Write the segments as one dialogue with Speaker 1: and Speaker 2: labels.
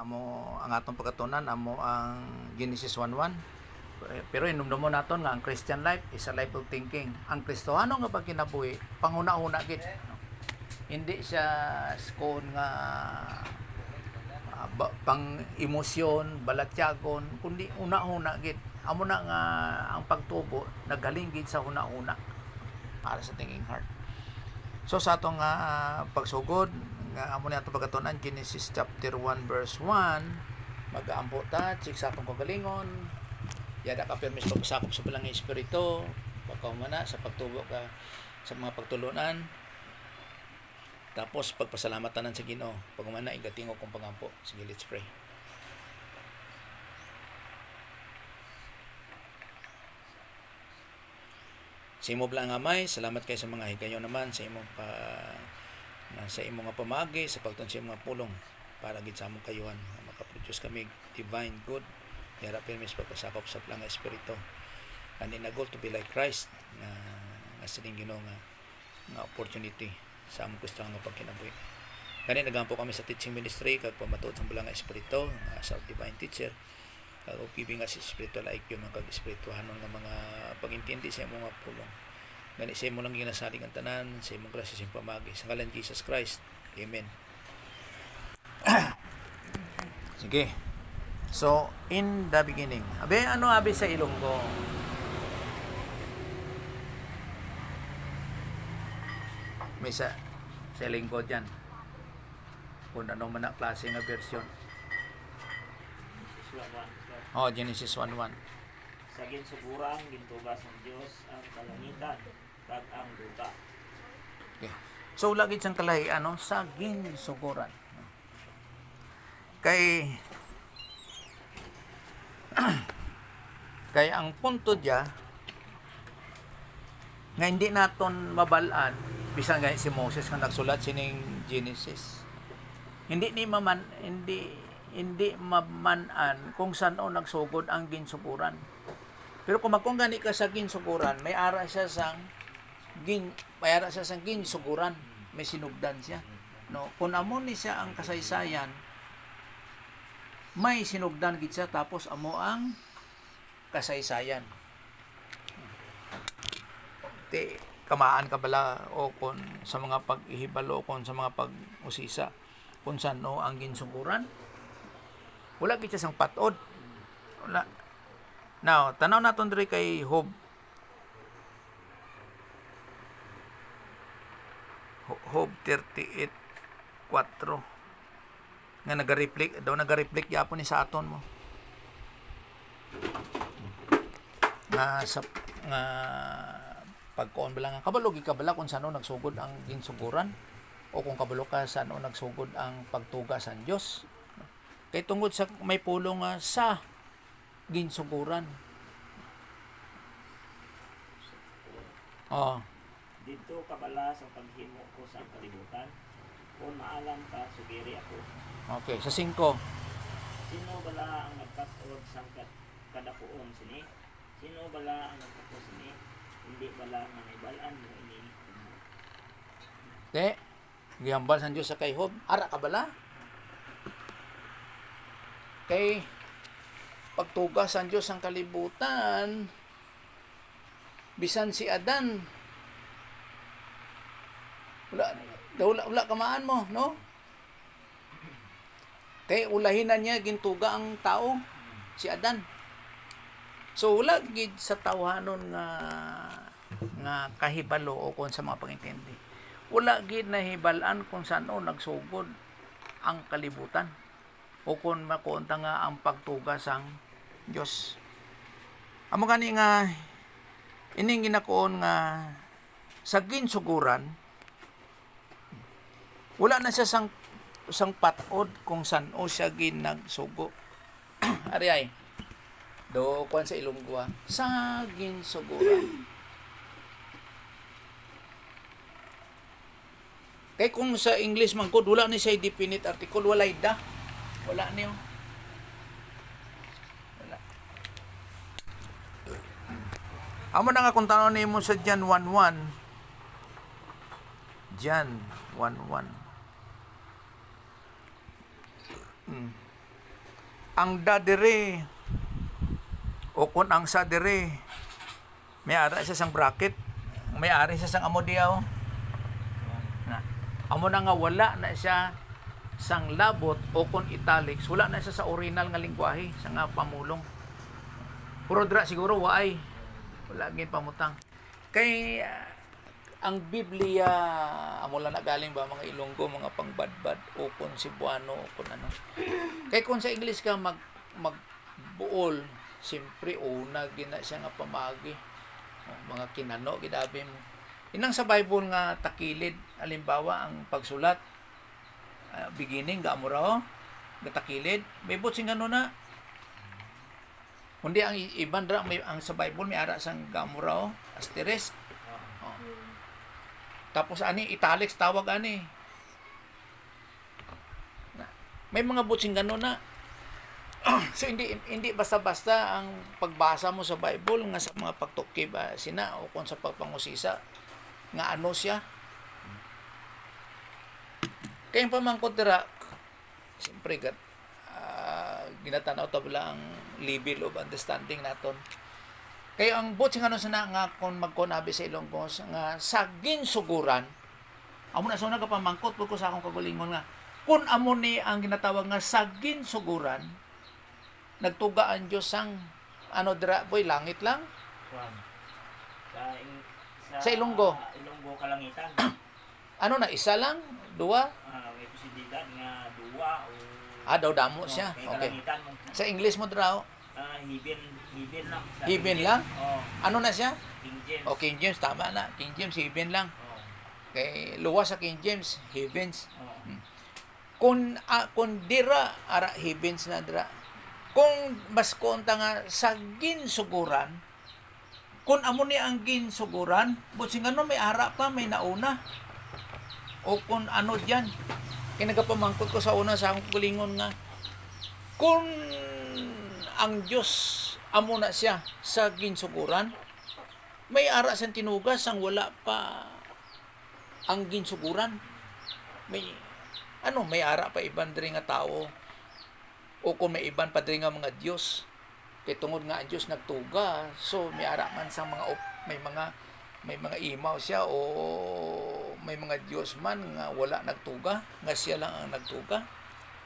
Speaker 1: Amo ang atong pagkatunan amo ang Genesis 1:1. Pero inumdum mo naton nga ang Christian life is a life of thinking. Ang Kristohano nga pagkinabuhi panguna-una gid. Hindi siya skon nga pang emosyon, balatyagon, kundi una-una gid. Amo na nga ang pagtubo naggaling gid sa una-una para sa thinking heart. So sa atong pagsugod nga amo ni atong pagkatunan Genesis chapter 1 verse 1, mag-aampo ta check sa atong kagalingon. Yada ka permis pagsakop sa bilang espiritu, pagkaumana sa pagtubo ka sa mga pagtulunan. Tapos pagpasalamatan sa Ginoo, pagumana igatingog kong pagampo. Sige, let's pray. Sa imo blang Amay, salamat kay sa mga higayon naman sa imong sa imong nga pamagi sa pagtun sa imong pulong para gid sa among kayuhan makaproduce kami divine good. Yara permis pagpasakop sa blang espiritu. And in a goal to be like Christ nga sining Ginoo nga opportunity sa among gusto nga pagkinabuhi. Kani nagampo kami sa teaching ministry kag pamatuod sa blang espiritu as our divine teacher. Kag giving us spiritual IQ man kag espirituhanon nga mga pagintindi sa imong pulong. Gani sa imo lang ginasalig ang tanan sa imong grasya sa pamagi sa ngalan Jesus Christ. Amen. Sige. So, in the beginning. Abe, ano abi sa Ilonggo? May sa lingkod yan. Kung ano man na klase nga version. Genesis 1:1.
Speaker 2: Sa ginsuguran, gintugas ng Diyos ang kalangitan, kag ang duta.
Speaker 1: Okay. So, lagi siyang kalahi, sa ginsuguran. Kay ang punto diya nga hindi naton mabalaan bisan gani si Moses nga nagsulat sining Genesis. Hindi mamanan kung saan nagsugod ang ginsuguran. Pero kung magkung gani ka sa ginsuguran, may ara siya sang ginsuguran, may sinugdan siya. No, kung amo ni siya ang kasaysayan, may sinugdan gid siya tapos amo ang kasaysayan. Kamaan ka bala o kon sa mga pag-ihibalo o kon sa mga pag-usisa kung saan ang ginsuguran. Wala gid siya sang patod. Wala. Now, tanaw naton diri kay Job 38:4 nga nag-reflect yapon ni sa aton mo. Nga pagkuon bala nga kabalo gi kabala kung saan nagsugod ang ginsuguran o kung kabalo ka saan nagsugod ang pagtuga sa Dios. Kay tungod sa may pulong sa ginsuguran.
Speaker 2: Dito kabala sa paghimo ko sa kalibutan, kung maalam ka, sugiri ako.
Speaker 1: Okay, sa 5.
Speaker 2: Sino bala ang nagkatod sa kadapuon sini? Sino bala ang nagkatod sini? Hindi bala nga naibalaan mo ini.
Speaker 1: Gihambal sa Dios sa kay Job. Ara ka bala? Kay pagtuga sa Dios ang kalibutan, bisan si Adan, wala kamaan mo, no? Kay ulahinan niya gintuga ang tao, si Adan. So wala gid sa tawhanon nga kahibalo o kon sa mga pangintindi. Wala gid nahibalan kung saan nagsugod ang kalibutan o kung makuunta nga ang pagtuga sang Dios. Amo gani nga ining ginakuon nga sa ginsuguran wala na siya sang patod kung saan siya ginagsugo. Ari ay do kuan sa Ilonggo sa ginsuguran. Kay kung sa English man kod wala ni siya definite article, walay da. Wala niyo. Wala. Amo na nga kung tanong nimo sa John 1:1. John 1:1. ang dadere o kung ang sadere may ara siya sang bracket, may ari siya sang amo diaw na amo na nga wala na siya sang labot o kung italics, wala na siya sa original nga lingwahe sa nga pamulong. Puro dra siguro waay wala gid pamutang kay ang Biblia amo lang na galing ba mga Ilonggo, mga pangbadbad o kung Cebuano o kung ano. Kay kung sa English ka magbuol, siyempre una gina siya nga pamagi. Mga kinano gidabi mo. Inang sa Bible nga takilid, halimbawa ang pagsulat beginning ga amo raw gatakilid, may butsing ano na. Kundi ang iban ra may ang sa Bible may ara sang gamura asterisk. Tapos ani italics tawag ani. May mga butsing gano na. So hindi basta-basta ang pagbasa mo sa Bible nga sa mga pagtukib sina o kung sa pagpangusisa nga ano siya. Kaya pamangkot dira siyempre ginatanaw tabla ang level of understanding naton. Kaya ang butsing ano sana nga kung magkunabi sa Ilonggo nga saging suguran amo na so nagapamangkot pud ko sa akong kagalingon nga kun amo ni ang ginatawag nga saging suguran nagtuga ang Dios sang ano dira boy langit lang sa Ilonggo
Speaker 2: kalangitan.
Speaker 1: ano na isa lang duwa
Speaker 2: May posibilidad nga duwa o
Speaker 1: daw damo siya okay
Speaker 2: kalangitan mo.
Speaker 1: sa English mo draw
Speaker 2: Hibin lang.
Speaker 1: Hibin lang? Ano na siya?
Speaker 2: King James.
Speaker 1: O King James, tama na. King James, hibin lang. Kay luwas sa King James, heavens. Kung dira, ara heavens na dira. Kung mas konta nga sa ginsuguran, kung amo ni ang ginsuguran, butsing ano may ara pa, may nauna. O kung ano dyan. Kinagapamangkot ko sa una sa akong kulingon nga, kung ang Diyos amo na siya sa ginsuguran, may ara sa tinugas ang wala pa ang ginsuguran. May ara pa iban diri nga tao o kung may iban pa diri nga mga Dios. Kay tungod nga ang Dios nagtuga, so may ara man sa mga may mga imaw siya o may mga Dios man nga wala nagtuga, nga siya lang ang nagtuga.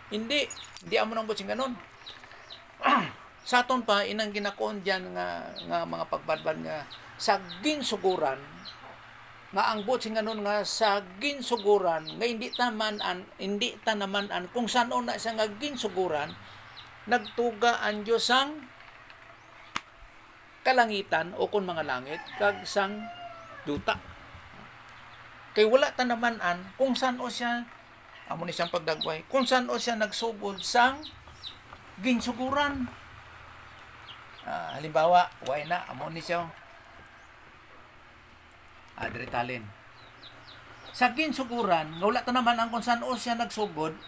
Speaker 1: Hindi amo nang butsing ganon. Sa aton pa inang ginakuon diyan nga mga pagbadbad nga sa ginsuguran nga ang butsing ganon nga sa ginsuguran nga hindi ta naman kung saan na siya nga ginsuguran nagtuga ang Dios sang kalangitan o kung mga langit kag sang duta. Kay wala ta naman kung saan siya amo ni siyang pagdagway kung saan siya nagsugod sang ginsuguran. Halimbawa, way na, amo ni siya. Diri talin. Sa ginsuguran, nga wala ta naman ang kung saan siya nagsugod,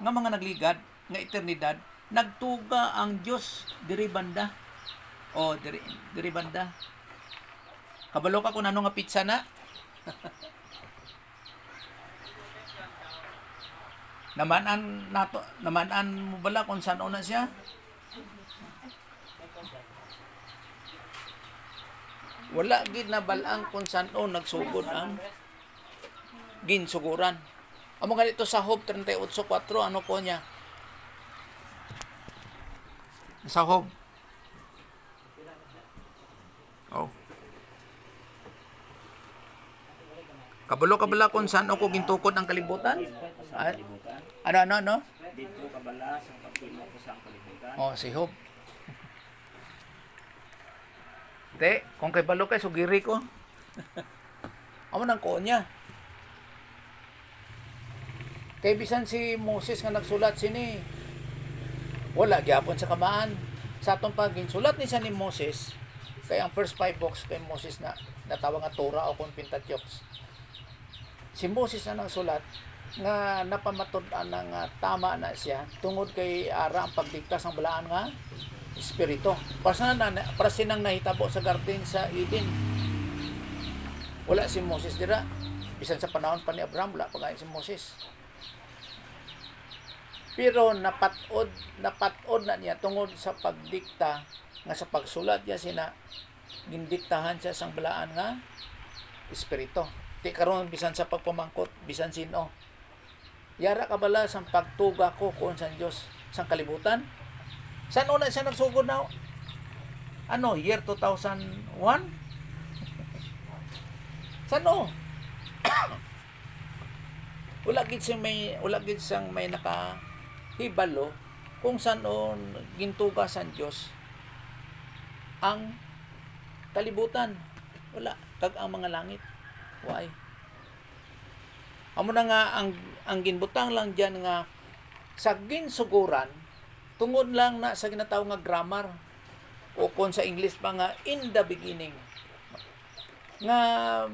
Speaker 1: nga mga nagligad, nga eternidad, nagtuga ang Diyos diri banda. Diri banda. Kabalo ka kung ano nga pizza na? Namanan mo bala kung saan na siya? Wala gid na balang kung saan nagsugod ang ginsuguran. Amo ganito sa Job 38:4 ano ko niya? Sa Job. Kabalo kung saan ako gintukod ang kalibutan? Ano?
Speaker 2: Dito kabala sa pagtimo ko sa kalibutan.
Speaker 1: Si Job. Kung kay balo kay sugiri ko. Amo nang ko niya. Kay bisan si Moses nga nagsulat sini. Wala gyapon sa kamaan. Sa atong ginsulat ni ni Moses, kay ang first 5 books kay Moses na natawag nga Torah o kung Pentateuch. Si Moses na nagsulat nga napamatud-an na nga tama na siya tungod kay ara ang pagdigtas ng balaan nga espiritu. Para sinang nahitabo sa garden sa Eden. Wala si Moses dira. Bisan sa panahon pa ni Abraham, wala pa si Moses. Pero napatod na niya tungod sa pagdikta nga sa pagsulat niya sina gindiktahan siya sang balaan nga espiritu. Ti karon bisan sa pagpamangkot, bisan sino. Yara ka bala sang pagtuga ko kon sa Dios sang kalibutan. San una siya nagsugod na? Ano, year 2001? Sano? wala gid siyang may nakahibalo kung saan gintuga sa Dios ang kalibutan. Wala kag ang mga langit. Why? Amo na nga ang ginbutang lang diyan nga sa ginsuguran tungod lang na sa ginatawag nga grammar o kung sa English pa nga in the beginning nga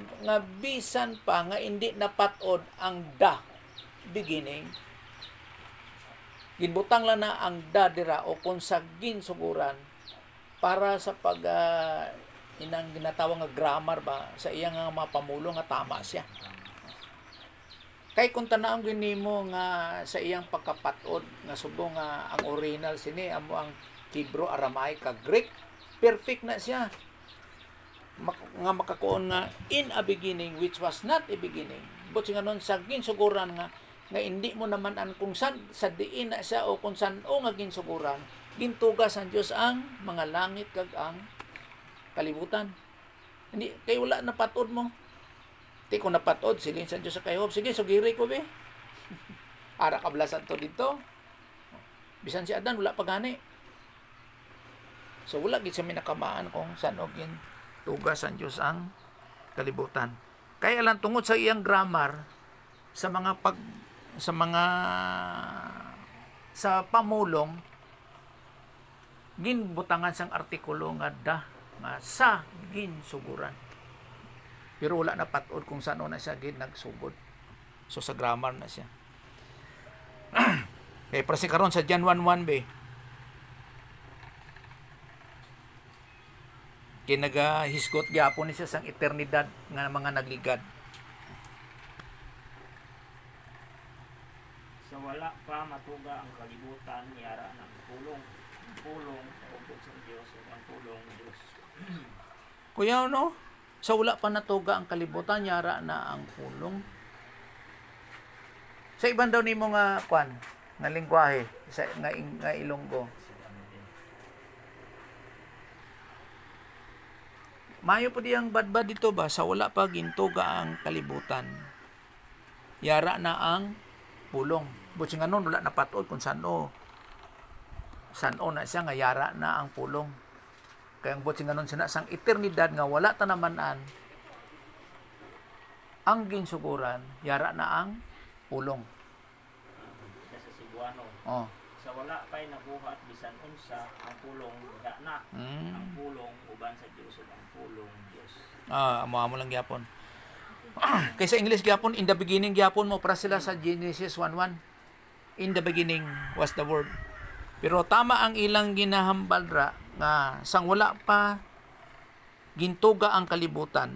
Speaker 1: bisan pa nga hindi napatod ang the beginning, ginbutang lang na ang the dira o kung sa ginsuguran para sa pag inang ginatawag nga grammar ba sa iyang nga mapamulong nga tama siya. Kay kung tanaang ginimo nga sa iyang pagkapatod nga subong nga ang original sini amo ang Hebrew, Aramaic kag Greek, perfect na siya. Nga makakuon nga in a beginning which was not a beginning. But nga nun sa ginsuguran nga hindi mo naman an kung san sa diin na siya o kung san o nga ginsuguran, gintugas ang Dios ang mga langit kag ang kalibutan. Hindi kay wala na patod mo. Ti ko napatod silin sa Dios sa kayhob. Sige, sugiri ko be. Ara kablasan to dito. Bisan si Adan wala pa gani. So wala gid sa minakamaan kung saan og tugas ang Dios ang kalibutan. Kaya lang tungod sa iyang grammar sa pamulong ginbutangan sang artikulo nga da nga sa ginsuguran. Pero wala na patod kung saan na siya nagsugod. So sa grammar na siya. Kaya prasi karon sa John 1:1 be. Kinagahisgot gyapon ni siya sang eternidad nga mga nagligad.
Speaker 2: Sa wala pa matuga ang kalibutan, yara ng pulong. Ang pulong, kaubog sa Diyos, o ang pulong Diyos.
Speaker 1: Kuya, no? Sa wala pa natuga ang kalibutan, yara na ang pulong. Sa ibang daw nimo nga kwan, nga lingwahe, nga Ilonggo. Mayo po diyang badbad dito ba, sa wala pa gintuga ang kalibutan, yara na ang pulong. Buti nga nun, wala napatod kung saan na siya nga yara na ang pulong. Kaya buti nga nun sinasang eternidad nga wala tanamanan ang ginsuguran, yara na ang pulong.
Speaker 2: Sa Cebuano.
Speaker 1: Oh.
Speaker 2: Sa wala pa'y nabuhat bisan unsa ang pulong da na. Ang pulong uban sa Dios ug ang pulong Dios.
Speaker 1: Amo lang gyapon. Kaysa English gyapon, in the beginning gyapon mo para sila sa Genesis 1:1. In the beginning was the word. Pero tama ang ilang ginahambal ra nga sang wala pa gintuga ang kalibutan,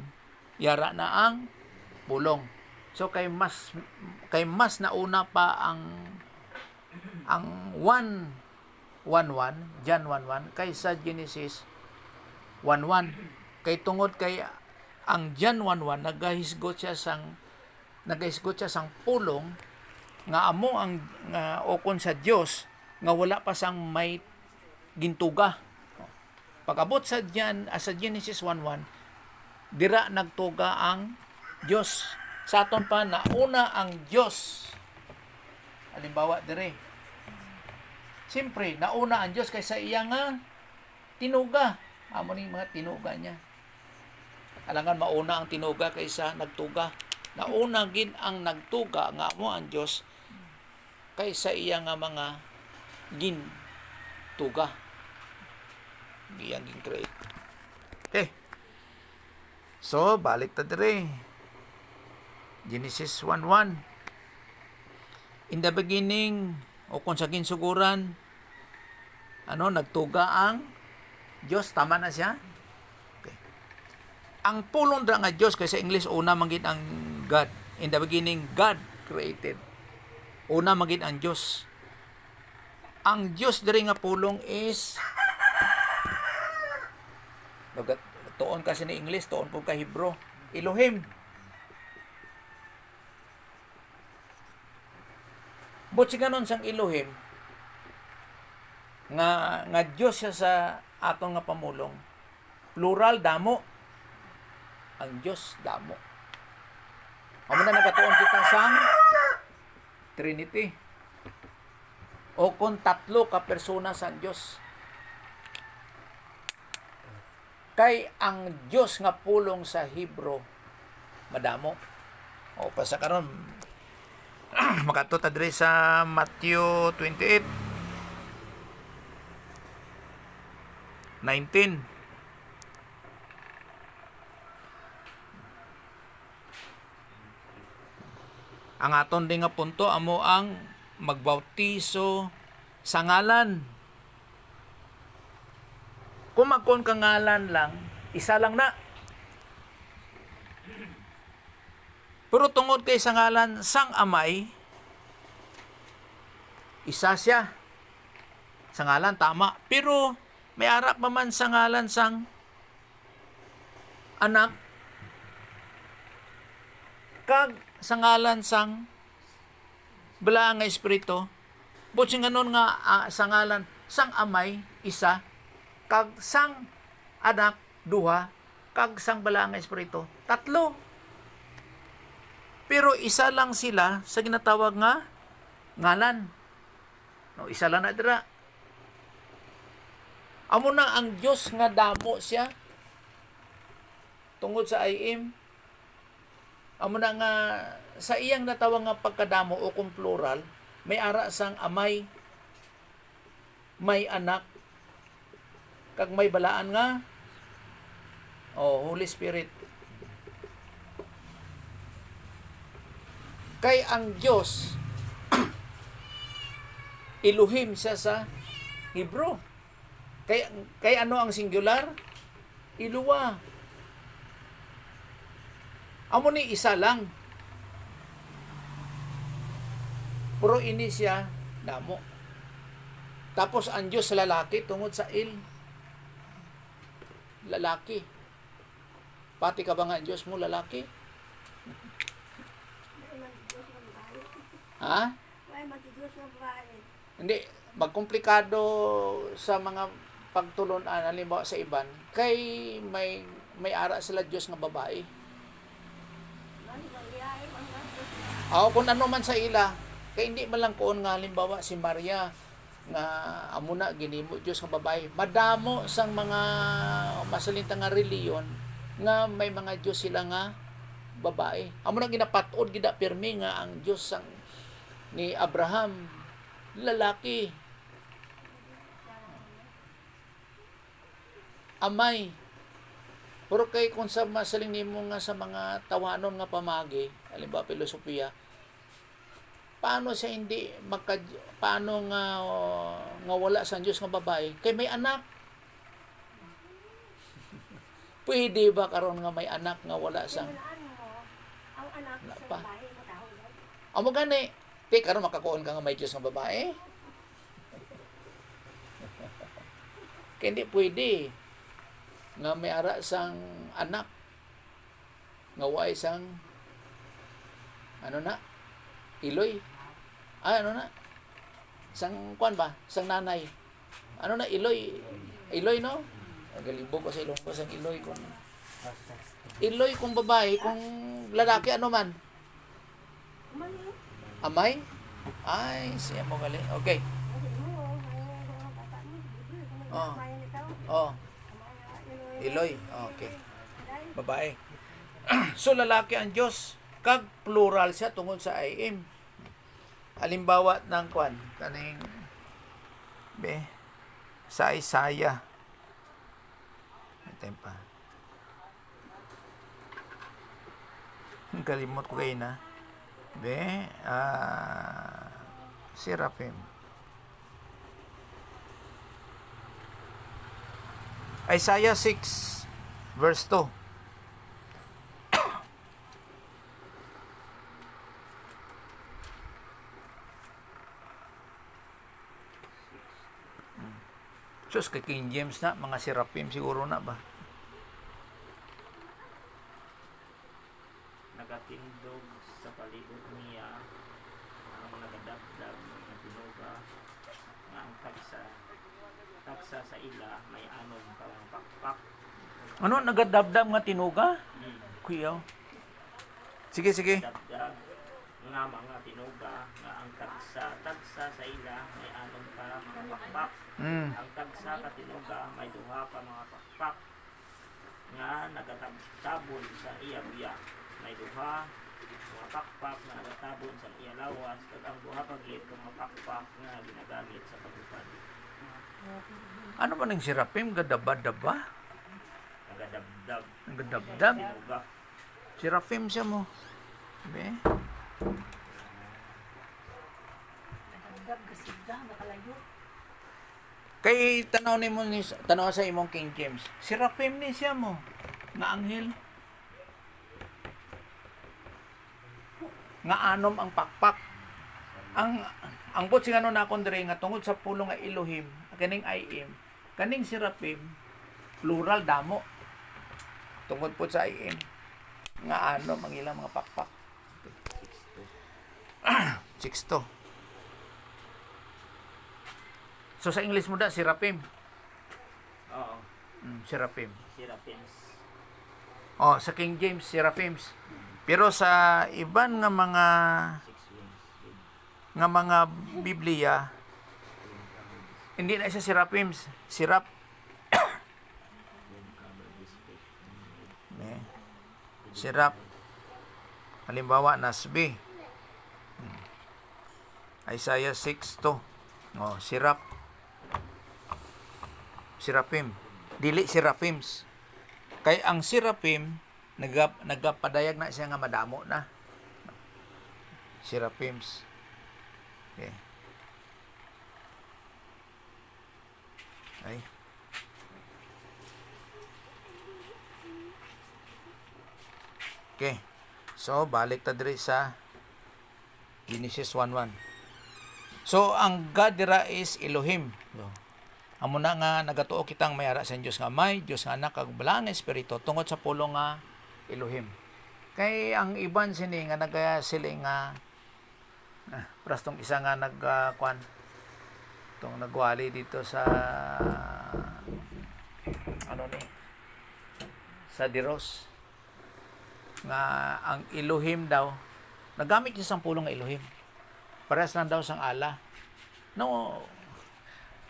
Speaker 1: yara na ang pulong. So kay mas nauna pa ang 1:1, John 1:1 kaysa Genesis 1:1. Kay tungod kay ang John 1:1 nagahisgot siya sang pulong nga amo ang okon sa Dios nga wala pa sang may gintuga. Pag-abot sa Genesis 1:1, dira nagtuga ang Dios. Sa aton pa nauna ang Dios. Halimbawa dire. Siyempre, nauna ang Dios kaysa iya nga tinuga. Amo ning mga tinuga niya. Alangan mauna ang tinuga kaysa nagtuga. Nauna gid ang nagtuga nga amo ang Dios kaysa iya nga mga gintuga. Iyang gin-create. Okay. So, balik ta dire. Genesis 1:1. In the beginning, o kung sa ginsuguran, nagtuga ang Diyos. Tama na siya? Okay. Ang pulong nga Diyos, kaysa English, una maging ang God. In the beginning, God created. Una maging ang Diyos. ang Dios diri nga pulong is tuon kasi ni English, tuon po ka Hebro, Elohim. But si ganon sang Elohim, nga Diyos siya sa aton nga pamulong, plural, damo. Ang Diyos, damo. Amo na nagatuon kita sang Trinity. O kung tatlo ka persona sa Diyos. Kay ang Diyos nga pulong sa Hebro, madamo. O pasa karon makato ta diri sa Matthew 28:19. Ang aton din nga punto amo ang magbautiso sa ngalan. Kung magkon ka ngalan lang, isa lang na. Pero tungod kay sa ngalan sang amay, isa siya. Sa ngalan tama, pero may arak pa man sa ngalan sang anak, kag sa ngalan sang balaang nga espiritu. But sing ganon nga sa ngalan sang amay, isa, kag sang anak, duha, kag sang balaang nga espiritu, tatlo. Pero isa lang sila sa ginatawag nga ngalan. No, isa lang na dira. Amo na ang Dios nga damo siya tungod sa IM. Amo na nga sa iyang natawag nga pagkadamo o kung plural, may ara sang amay, may anak, kag may balaan nga Holy Spirit. Kay ang Diyos Elohim siya sa Hebro. Kay ano ang singular? Iluwa. Amo ni isa lang. Pero ini siya damo. Tapos ang Diyos lalaki tungod sa lalaki. Pati ka ba nga Diyos mo lalaki? Ha? Hindi, magkomplikado sa mga pagtulon halimbawa sa iban, kay may ara sila Diyos nga babae. Kung ano man sa ila, kay hindi man lang kuon nga halimbawa si Maria nga amo na ginimo Diyos nga babae. Madamo sang mga masalintang nga reliyon nga may mga Diyos sila nga babae. Amo na ginapatod gida pirmi nga ang Diyos sang ni Abraham lalaki, amay. Pero kay kung sa masaling nimo nga sa mga tawanon nga pamagi, halimbawa filosofiya, paano siya hindi paano nga wala sa Diyos nga babae kay may anak? Pwede ba karon nga may anak nga wala sang
Speaker 3: ang anak sa
Speaker 1: pa?
Speaker 3: babae matahol?
Speaker 1: Amo gani. Di karon makakuon ka nga may Diyos nga babae. Kaya hindi pwede nga may ara sang anak nga way sang ano na iloy. Ano na sang kuan ba sang nanay, ano na iloy no, galibog ko sa ilong ko sang iloy kung babae, kung lalaki ano man amay. Ay siya mo gali. Okay. Iloy. Okay. Babae. So lalaki ang Diyos, kag plural siya tungod sa IM. Halimbawa ng kwan kaning sa Isaiah. Ito pa. Kalimot ko kayo na. Seraphim. Isaiah 6 verse 2. Sus, kay King James na, mga seraphim siguro na ba?
Speaker 2: Nagatindog sa palibot niya ang nagadabdab na tinuga nga ang tagsa sa ila may anom parang pakpak.
Speaker 1: Ano, nagadabdab nga tinuga?
Speaker 2: Hmm.
Speaker 1: Kuyaw. Sige, sige.
Speaker 2: Dabdab nga mga tinuga nga ang tagsa sa ila may anom pa mga pakpak.
Speaker 1: Mm.
Speaker 2: Ang tagsa ka tinuga may duha pa mga pakpak nga nagatabon sa iya biya. May duha mga pakpak na nagatabon sa iya lawas kag ang duha pagit mga pakpak nga ginagamit sa pagupad.
Speaker 1: Ano man ang seraphim? Gadaba-daba?
Speaker 2: Nagadabdab
Speaker 1: Gadabdab?
Speaker 2: tinuga.
Speaker 1: Seraphim siya mo. Be?
Speaker 3: Nagagab, gasigda, nakalayo.
Speaker 1: Kay tanaw sa imong King James. Seraphim ni siya mo. Nga anghel. Nga anom ang pakpak. Ang bot sing ano na akong dire nga tungod sa pulong nga Elohim, kaning I am, kaning seraphim plural damo. Tungod po sa I am nga anom ang ilang mga pakpak. 6 So sa English mo da seraphim.
Speaker 2: Oo,
Speaker 1: Seraphim.
Speaker 2: seraphims.
Speaker 1: Oh, sa King James seraphims. Pero sa iban nga mga
Speaker 2: 6 wings with
Speaker 1: Biblia, hindi na siya seraphims, sirap.
Speaker 2: covered with spirit.
Speaker 1: Eh, sirap. Halimbawa, nasbi. Isaiah 6:2. Oh, sirap. Seraphim. Dili seraphims. Kay ang seraphim nagapadayag na siya nga madamo na. Seraphims. Okay. Ay. Okay. So, balik ta diri sa Genesis 1:1. So, ang God dira is Elohim. So, amo na nga nagatuo kitang mayara sa Dios nga Amay, Dios nga Anak kag Balaang nga Espiritu tungod sa pulong nga Elohim. Kay ang iban sini nga nagasiling nga prastong isa nga nagkuan tong nagwali dito sa ano ni sa Diros nga ang Elohim daw nagamit niya sang pulong nga Elohim. Parehas lang daw sang ala. No,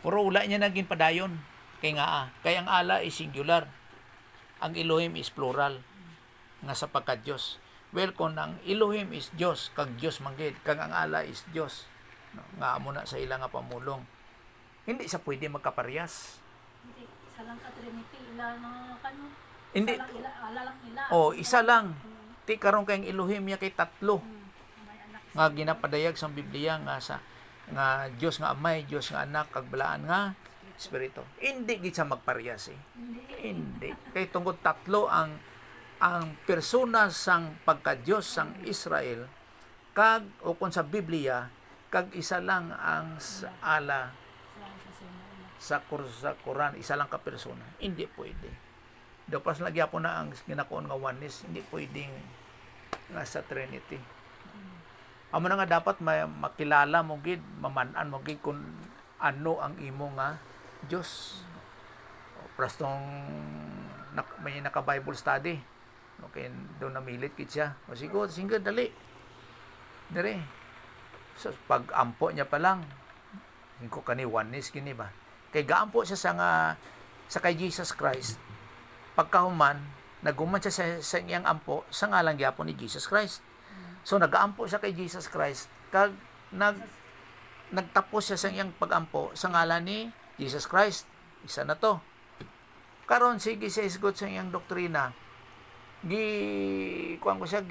Speaker 1: puro ula niya naging padayon. Kay ang ala is singular. Ang Elohim is plural. Nga sa pagka-Diyos. Well, kung ang Elohim is Diyos, kag Diyos manggid, kag ang ala is Diyos, no, nga amo na sa ilang nga pamulong. Hindi sa pwede magkaparehas.
Speaker 3: Hindi, isa lang ka Trinity, ila na kano.
Speaker 1: Hindi.
Speaker 3: Isa lang ila, ala lang ila.
Speaker 1: Oh, isa lang. Ti karon kay ang Elohim niya kay tatlo.
Speaker 3: May anak.
Speaker 1: Nga ginapadayag sa Biblia nga sa nga Dios nga Amay, Dios nga Anak kag Balaan nga Espiritu. Hindi gid sa magparehas eh. Hindi. Kay tungod tatlo ang persona sang pagka-Diyos sang Israel kag o kung sa Biblia kag isa lang ang sa ala sa Quran, isa lang ka persona. Hindi pwede. Dapat lagi po na ang ginakuon nga oneness, hindi pwedeng nga sa Trinity. Amo na nga dapat makilala mo gid, mamanan mo gid kung ano ang imo nga Dios. Prastong may naka-Bible study. Okay, doon namilit kit siya. O sige, dali. Dire. So, pag-ampo niya pa lang, ko kani oneness kini ba? Kay gaampo siya sa kay Jesus Christ. Pagkahuman, naguman siya sa iyang ampo sa ngalan gyapon ni Jesus Christ. So, nagaampo siya kay Jesus Christ. Kag nagtapos siya sa iyang pagampo sa ngalan ni Jesus Christ. Isa na to. Karon sige siya isgot sa iyang doktrina. Kuan ko siya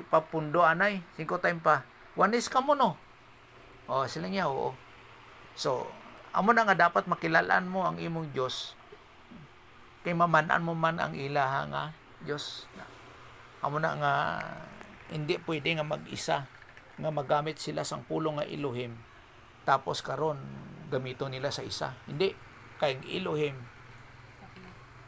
Speaker 1: papundo anay 5 time pa oneness ka mo no sila niya oo. So amo na nga dapat makilalaan mo ang imong Dios kay mamanan mo man ang ilaha nga Dios. Amo na nga hindi pwede nga mag-isa nga magamit sila sang pulong nga Elohim tapos karon gamito nila sa isa. Hindi Kay ang Elohim,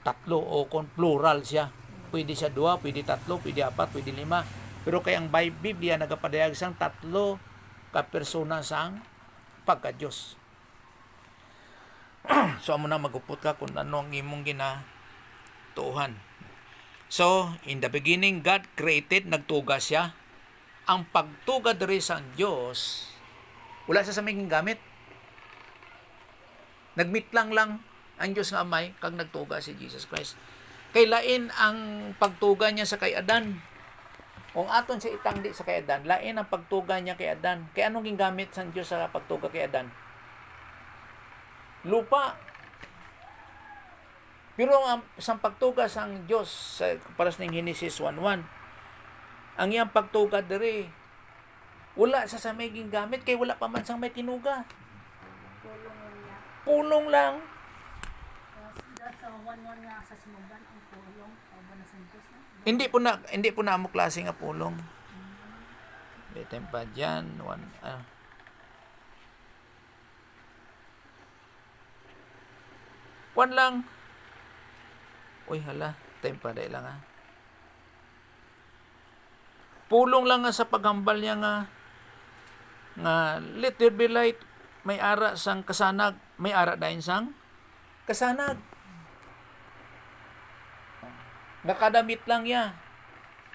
Speaker 1: tatlo o kung plural siya. Pwede siya 2, pwede 3, pwede 4, pwede 5. Pero kay ang Biblia nagapadayag sang tatlo ka persona sang pagka-Diyos. So amo na magupot ka kung ano ang imong ginatuuhan. So, in the beginning, God created, nagtuga siya. Ang pagtuga diri sa Diyos, wala sa may gamit. Nagmeet lang ang Diyos nga Amay kag nagtuga si Jesus Christ. Kay lain ang pagtuga niya sa kay Adan. Kung aton siya itangdi sa kay Adan, lain ang pagtuga niya kay Adan. Kay anong gingamit sa Diyos sa pagtuga kay Adan? Lupa. Pero ang isang pagtuga sang Diyos para sa Genesis 1:1, ang iyang pagtuga diri wala sa may gingamit kay wala pa man sang may tinuga. Pulong lang.
Speaker 3: Sa 1-1 nga sa sinugan ang pulong o ba na sa Diyos na?
Speaker 1: Hindi po na amo klase nga pulong. Bitin pa dyan. One lang. Uy, hala. Time pa day lang Pulong lang nga sa paghambal niya nga let there be light. May ara sang kasanag. May ara dahin sang kasanag. Nakadamit lang niya.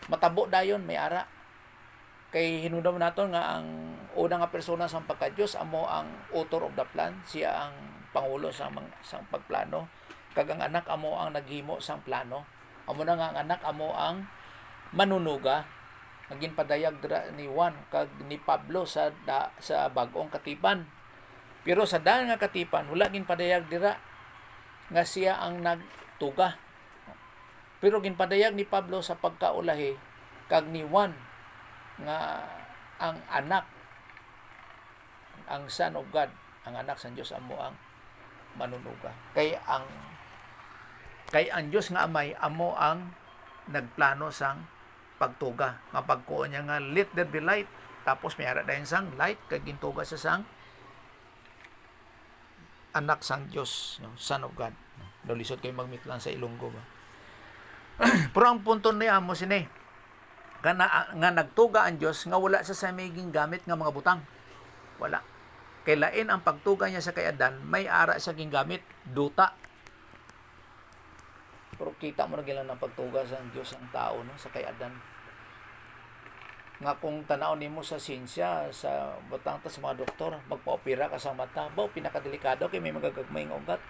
Speaker 1: Matabo dayon, may ara. Kay hinudam naton nga ang una nga persona sa pagka-Diyos amo ang author of the plan, siya ang pangulo sang pagplano. Kag ang anak amo ang naghimo sang plano. Amo na nga ang anak amo ang manunuga. Naging padayag ni Juan kag ni Pablo sa bag-ong katipan. Pero sa daan nga katipan wala gin padayag dira nga siya ang nagtuga. Pero ginpadayag ni Pablo sa pagkaulahi kag ni Juan nga ang anak, ang Son of God, ang anak sa Diyos amo ang manunuga. Kay ang Diyos nga Amay amo ang nagplano sang pagtuga. Nga pagkuon niya nga let there be light, tapos may ara dayon sang light kag gintuga sa sang anak sang Diyos, Son of God. Lisod kay magmeet lang sa Ilonggo ba. Pero ang punto niya mo sini nga nagtuga ang Diyos nga wala sa may gamit nga mga butang. Wala. Kay lain ang pagtuga niya sa kay Adan, may ara sa gingamit, duta. Pero kita mo na gila ng pagtuga sa Diyos ang tao sa kay Adan. Nga kung tanaw nimo sa sinsya, sa butang ta sa mga doktor, magpa-opera ka sa mata, pinakadelikado kay may magagagmayng ugat.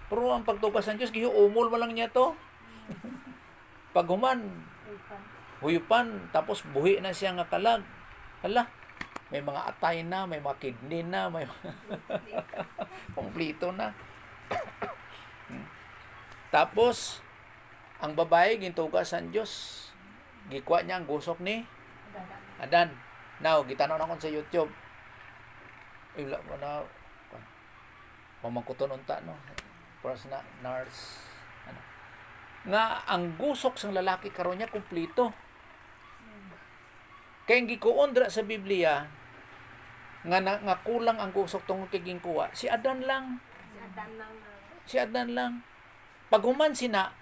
Speaker 1: Pero ang pagtuga sa Diyos, giumol mo lang niya to. Pag human, huyupan, tapos buhi na siya nga kalag. Hala, may mga atay na, may mga kidney na, may kumplito na. Tapos, ang babae, gintuga sa Diyos, gikuha niya ang gusok ni Adan. Now, gitanaw na ko sa YouTube. Wala mo na, mamangkuton unta, no? Pras na, nurse, nga ang gusok sang lalaki karon niya kumplito. Kay gikuon dra sa Biblia nga kulang ang gusok tungod kay ginkuha si Adan lang. Si Adan lang. Pag human sina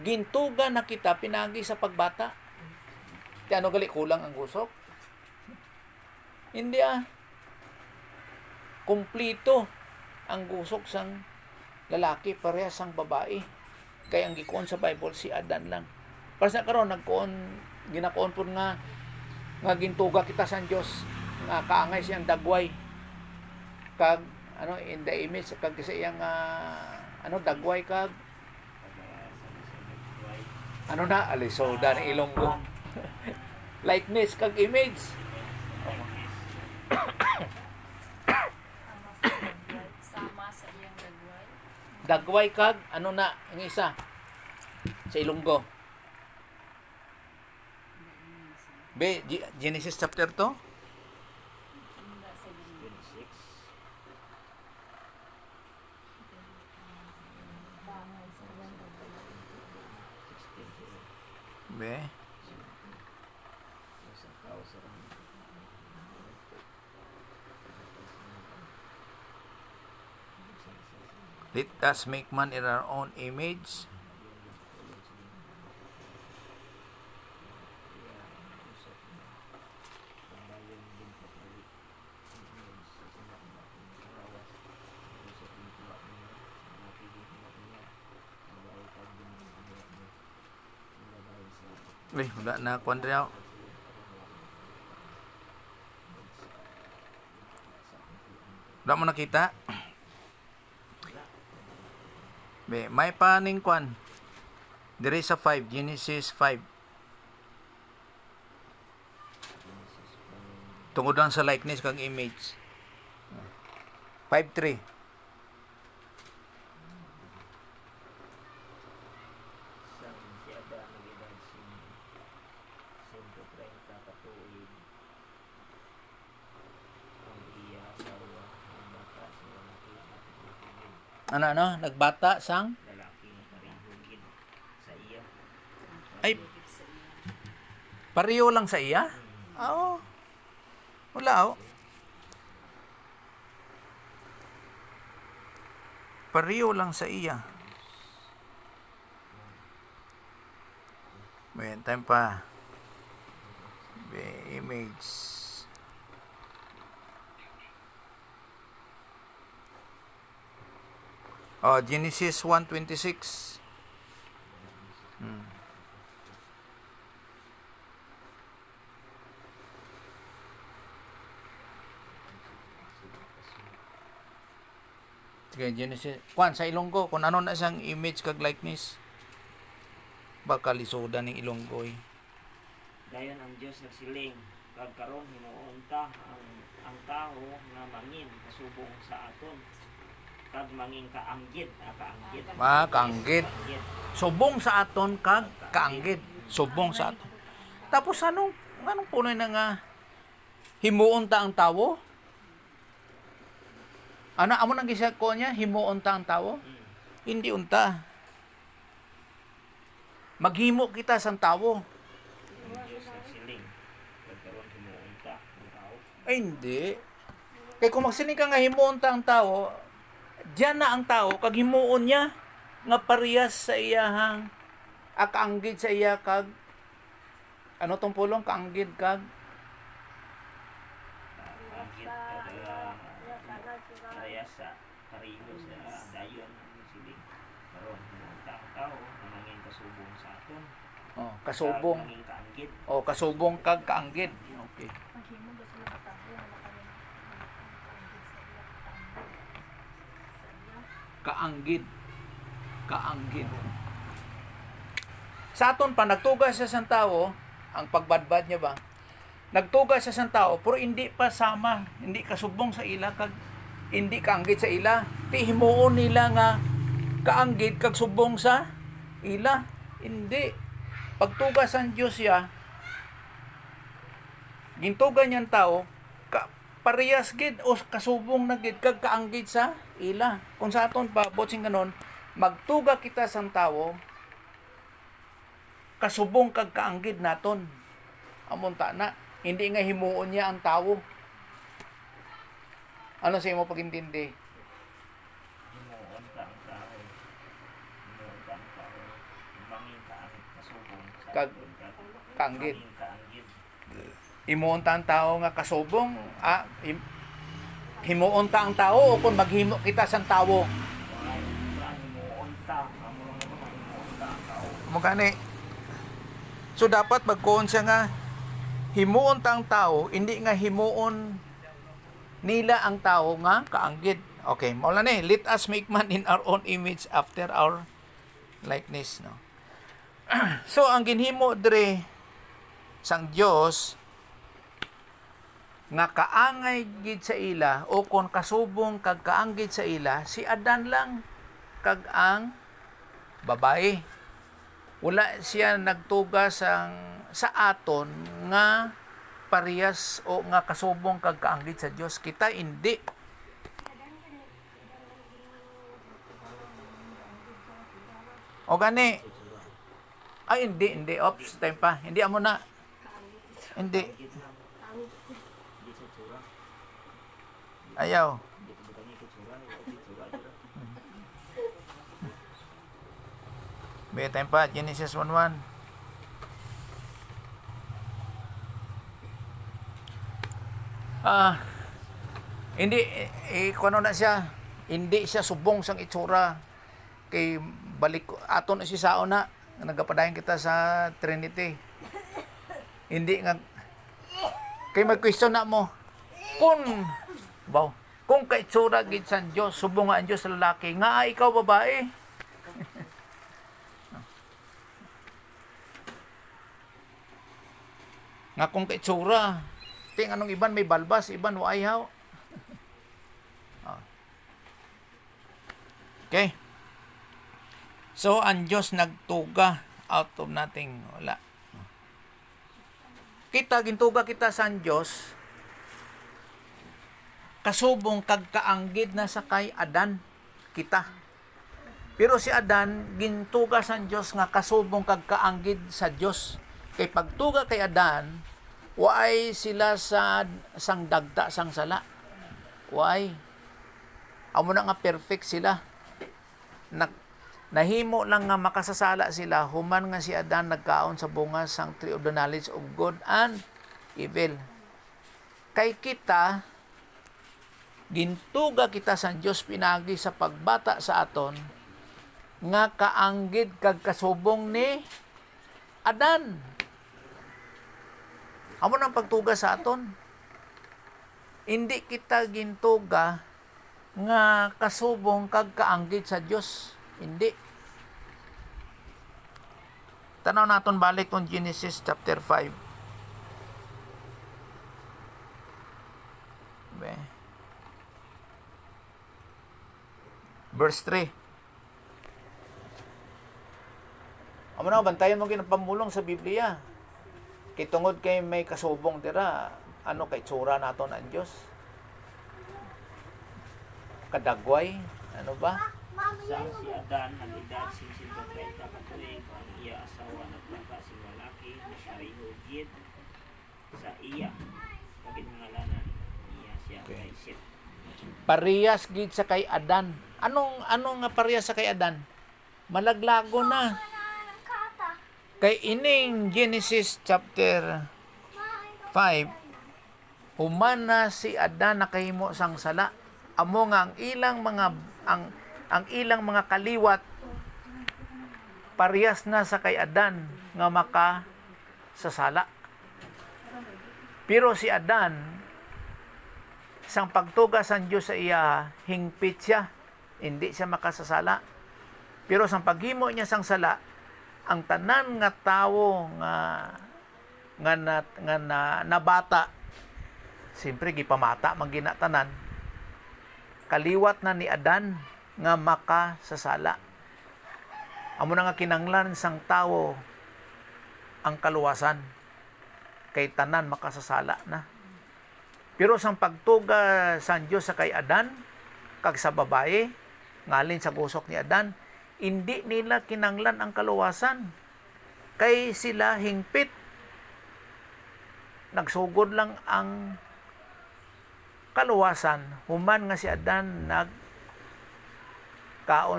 Speaker 1: gintuga na kita pinagi sa pagbata. Ti ano gali kulang ang gusok? Hindi kumplito ang gusok sang lalaki parehas sang babae. Kaya ang gikuon sa Bible si Adan lang. Para sa karon ginakuon pud nga gintuga kita sa Dios nga kaangay siyang dagway kag in the image kag sa iyang dagway kag alisoda ng Ilonggo. Likeness kag image.
Speaker 3: Sama sa iyang dagway.
Speaker 1: Dagway kag ang isa sa Ilonggo. Genesis chapter 2.
Speaker 2: Genesis.
Speaker 1: Be. Let us make man in our own image. Wala na kuan diya. Wala mo nakita? May paning kuan. Diri sa 5, Genesis 5. Tungod lang sa likeness kag image. 5:3.
Speaker 2: Si Adan nag-edad 130 katuig. Ang iya asawa ang bata sa lalaki at hugid.
Speaker 1: Ano? Nagbata sang?
Speaker 2: Lalaki na rin hugid sa iya.
Speaker 1: Ay, pareho lang sa iya? Oo. Wala, oh. Pareho lang sa iya. May time pa. Image. Oh, Genesis 1:26. Sige, Genesis. Kuan sa Ilonggo, kung ano na siyang image kag likeness. Baka lisudan ng Ilonggo eh.
Speaker 2: Dayon ang Dios nagsiling, kag karon hinuunta ang tao nga mangin kasubong sa aton. Kag mangin kaanggid, kaanggid.
Speaker 1: Kaanggid.
Speaker 2: Kaanggid.
Speaker 1: Subong sa aton kag kaanggid. Subong sa aton. Tapos anong puno na nga himuon ta ang tawo? Ano amo nang gisa ko niya himuon ta ang tawo? Hindi unta. Maghimo kita sang tawo.
Speaker 2: Ang Dios nagsiling, kag karon hinuunta ang tao.
Speaker 1: Ay hindi. Kay kung magsiling ka nga himuon ta ang tawo, diyan na ang tao kag himuon niya nga parehas sa iyahang akaanggid sa iya kag ano tong pulong kaanggid kag
Speaker 2: Kaanggid kag kaya sa pariho sa dayon ang nagsiling. Karon hinuunta ang tao nga mangin kasubong sa aton.
Speaker 1: kasubong.
Speaker 2: Kag mangin kaanggid.
Speaker 1: Kasubong kag kaanggid. Okay.
Speaker 3: Maghimo ba sila katabo na
Speaker 1: Kaanggid. Kaanggid. Sa aton pa nagtugas sa sang tawo, ang pagbadbad niya ba? Nagtugas sa sang tawo pero hindi pa sama, hindi kasubong sa ila kag hindi kaanggid sa ila. Ti himuon nila nga kaanggid kag subong sa ila. Hindi. Pagtugas ang Dios ya, gintugan niyang tao, parehas gid o kasubong na gid kag kaanggid sa ila. Kung sa aton pa botsing kanon, magtuga kita sang tawo, kasubong kag kaanggid naton. Amon ta na, hindi nga himuon niya ang tawo. Ano sa imo pagintindi?
Speaker 2: Hinuunta ang tao. Hinuunta ang tao. Mangin kaanggid kasubong sa
Speaker 1: Kag
Speaker 2: aton.
Speaker 1: kaanggid.
Speaker 2: Mangin kaanggid.
Speaker 1: Himuon ta ang tao nga kasubong, himuon ta ang tao o kung maghimo kita sang tawo.
Speaker 2: Hinuunta. Amo naman hinuunta ang tao.
Speaker 1: Mo gani. So dapat magkuon siya nga himuon ta ang tao, hindi nga himuon nila ang tao nga kaanggid. Okay, maula ni, let us make man in our own image after our likeness, no. So ang ginhimo dre sang Dios nga kaangay gid sa ila o kon kasubong kag kaanggid sa ila si Adan lang kag ang babae. Wala siya nagtugas sa aton nga parehas o nga kasubong kag kaanggid sa Dios. Kita hindi. O gani. Ay hindi. Ops, time pa. Hindi amo na. Hindi.
Speaker 2: Hindi sa tsura.
Speaker 1: Ayaw.
Speaker 2: Hindi ko bukan ikut tsura. Hindi tsura.
Speaker 1: May time pa, Genesis 1:1. Hindi, kuno na siya, hindi siya subong sang itsura, kay balik aton si sao na, nagapadayon kita sa Trinity. Hindi nga, kay mag-question na mo, kung kaitsura gid sa Dios, subong nga ang Dios sa lalaki, nga ikaw babae. Nga kung kaitsura, ting anong iban may balbas, iban wa ayaw. Okay. So, ang Diyos nagtuga out of nothing. Wala. Gintuga kita sa Diyos, kasubong kagkaanggid na sa kay Adan kita. Pero si Adan, gintuga sa Diyos nga kasubong kagkaanggid sa Diyos. Kay pagtuga kay Adan, waay sila sa sang dagta sang sala. Waay. Amo na nga perfect sila. Nahimo lang nga makasasala sila human nga si Adan nagkaon sa bunga sang tree of the knowledge of good and evil. Kay kita, gintuga kita sa Diyos pinagi sa pagbata sa aton nga kaanggid kag kasubong ni Adan. Amo nang pagtuga sa aton. Hindi kita gintuga nga kasubong kag kaanggid sa Dios. Hindi. Tanaw naton balik kung Genesis chapter 5. Verse 3. Amo na bantayan mo ginapamulong sa Biblia. Kay tungod kay may kasubong dira, ano kay tsura naton ang Dios? Kadagway, ano ba?
Speaker 2: Sang si Adan nag-edad 130 katuig ang iya asawa naglaga si lalaki na siya hugid sa iya kaginhangalanan iya siya kay Seth.
Speaker 1: Parehas gid sa kay Adan. Anong nga parehas sa kay Adan? Malaglago na. Kay ining Genesis chapter 5, human na si Adan nakahimo sang sala. Amo nga ang ilang mga kaliwat parehas na sa kay Adan nga maka sasala. Pero si Adan sang pagtuga sa Dios sa iya, hingpit siya, hindi siya makasasala. Pero sang paghimo niya sang sala, ang tanan nga tawo na bata, siyempre gipamata man ginatanan, kaliwat na ni Adan nga makasasala. Amo na nga kinanglan sang tawo ang kaluwasan, kay tanan makasasala na. Pero sang pagtuga sa Dios sa kay Adan kag sa babae ngalin sa gusok ni Adan, hindi nila kinanglan ang kaluwasan, kay sila hingpit. Nagsugod lang ang kaluwasan human nga si Adan nagkaon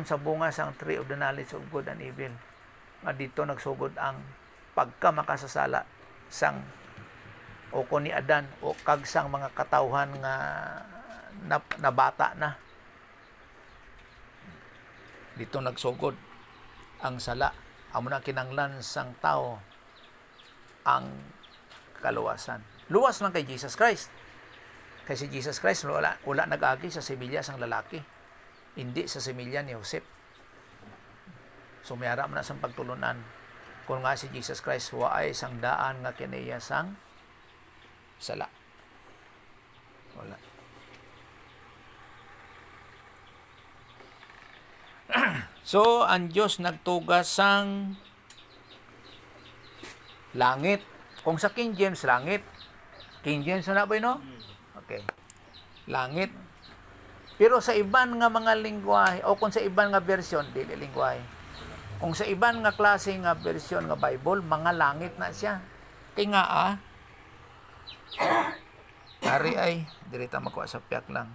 Speaker 1: sa bunga sang tree of the knowledge of good and evil. Nga dito nagsugod ang pagka makasasala sang o ni Adan o kag sang mga katawhan nga nabata na. Dito nagsugod ang sala. Amo na kinanglan sang tao ang kaluwasan. Luwas man kay Jesus Christ. Kasi Jesus Christ wala nag-agi sa semilya sang lalaki. Hindi sa semilya ni Joseph. Sumiyara man na sang pagtulunan. Kung nga si Jesus Christ waay sang daan nga kinaiya sang sala. Wala. So, ang Diyos nagtugas sang langit. Kung sa King James, langit. King James na ba no? Okay. Langit. Pero sa iban nga mga lingwahe, o kung sa iban nga version, dili lingwahe. Kung sa iban nga klase nga version nga Bible, mga langit na siya. Kaya nga Ari ay, dirita makuha sa piyak lang.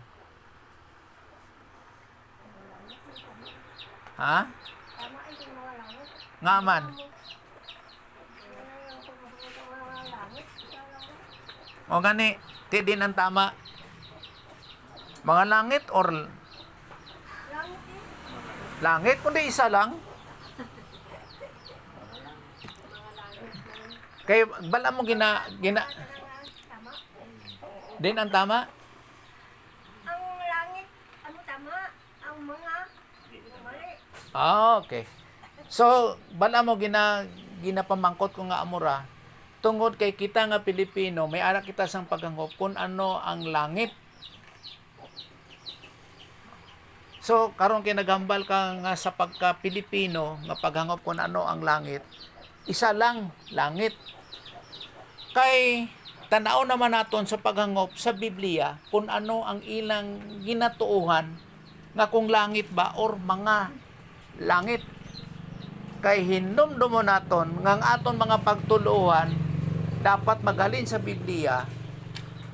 Speaker 1: Ha? Nga man. O gani, ti din ang tama. Mga langit or langit, kundi isa lang. Kay bala mo gina din ang tama.
Speaker 4: Ang langit, ano tama? Ang mga mali.
Speaker 1: Okay. So, bala mo ginapamangkot ko nga amura. Tungod kay kita nga Pilipino, may ara kita sang paghangop kung ano ang langit. So, karon kay naghambal ka nga sa pagka Pilipino nga paghangop kung ano ang langit. Isa lang, langit. Kay tanaw naman naton sa paghangop sa Biblia kung ano ang ilang ginatuuhan nga kung langit ba or mga langit. Kay hinumdumo naton nga ang aton mga pagtuluhan dapat magalin sa Biblia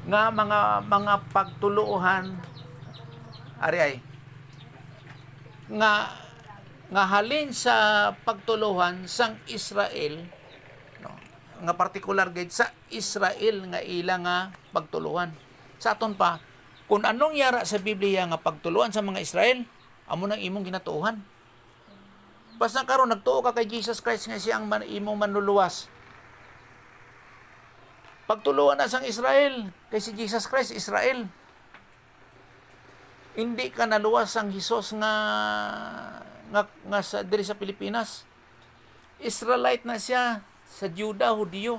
Speaker 1: nga mga pagtuluhan ari ay nga halin sa pagtuluhan sang Israel, no, nga particular gid sa Israel nga ila nga pagtuluhan. Sa aton pa kung anong yara sa Biblia nga pagtuluhan sa mga Israel, amo nang imong ginatuuhan. Basta karon nagtuo ka kay Jesus Christ nga siya ang imong manluluwas. Pagtuluhan na sang Israel kay si Jesus Christ Israel. Hindi ka naluwas ang Hesus nga sa diri sa Pilipinas. Israelite na siya sa Juda, Hudiyo.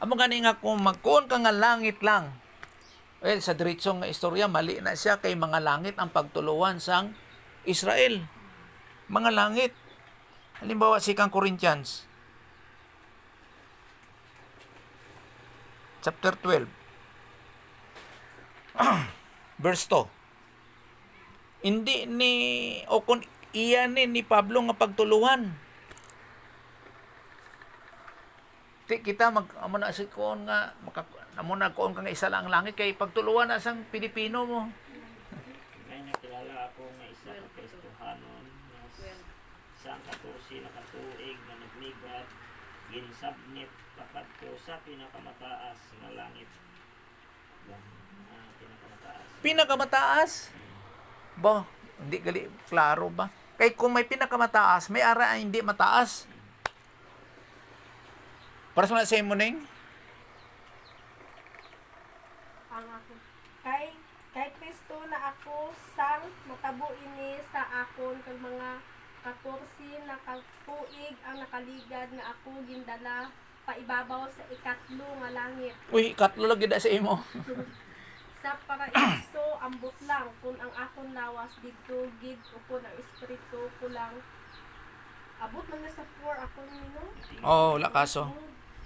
Speaker 1: Amo gani nga kung magkuon ka nga langit lang. Well, sa diretsong nga istorya mali na siya kay mga langit ang pagtuluhan sang Israel. Mga langit. Halimbawa si kang Corinthians chapter 12 verse 2. Hindi ni o kung iyan ni Pablo nga pagtuluhan. Ti kita amo na si kon nga amo na kon nga isa lang ang langit kay pagtuluhan na sang Pilipino mo.
Speaker 2: May nakilala ako nga isa ka Kristohanon sa 14 na katuig na nagligat ginsubmit papadto sa pinakamataas nga langit.
Speaker 1: Pinakamataas? Ba, hindi gali klaro ba? Kay kung may pinakamataas, may ara ay hindi mataas. Para sa mga mo
Speaker 4: Ang ako. Kay Kristo na ako sang matabo ini sa akon kag mga 14 na katuig ang nakaligad nga ako gindala paibabaw sa ikatlo nga langit.
Speaker 1: Uy, katlo lang gid sa imo.
Speaker 4: Sa paraiso ambot lang kun ang akon lawas didto gid ukon ang espiritu ko lang abot man na sa 4 akon no.
Speaker 1: Oh, wala kaso.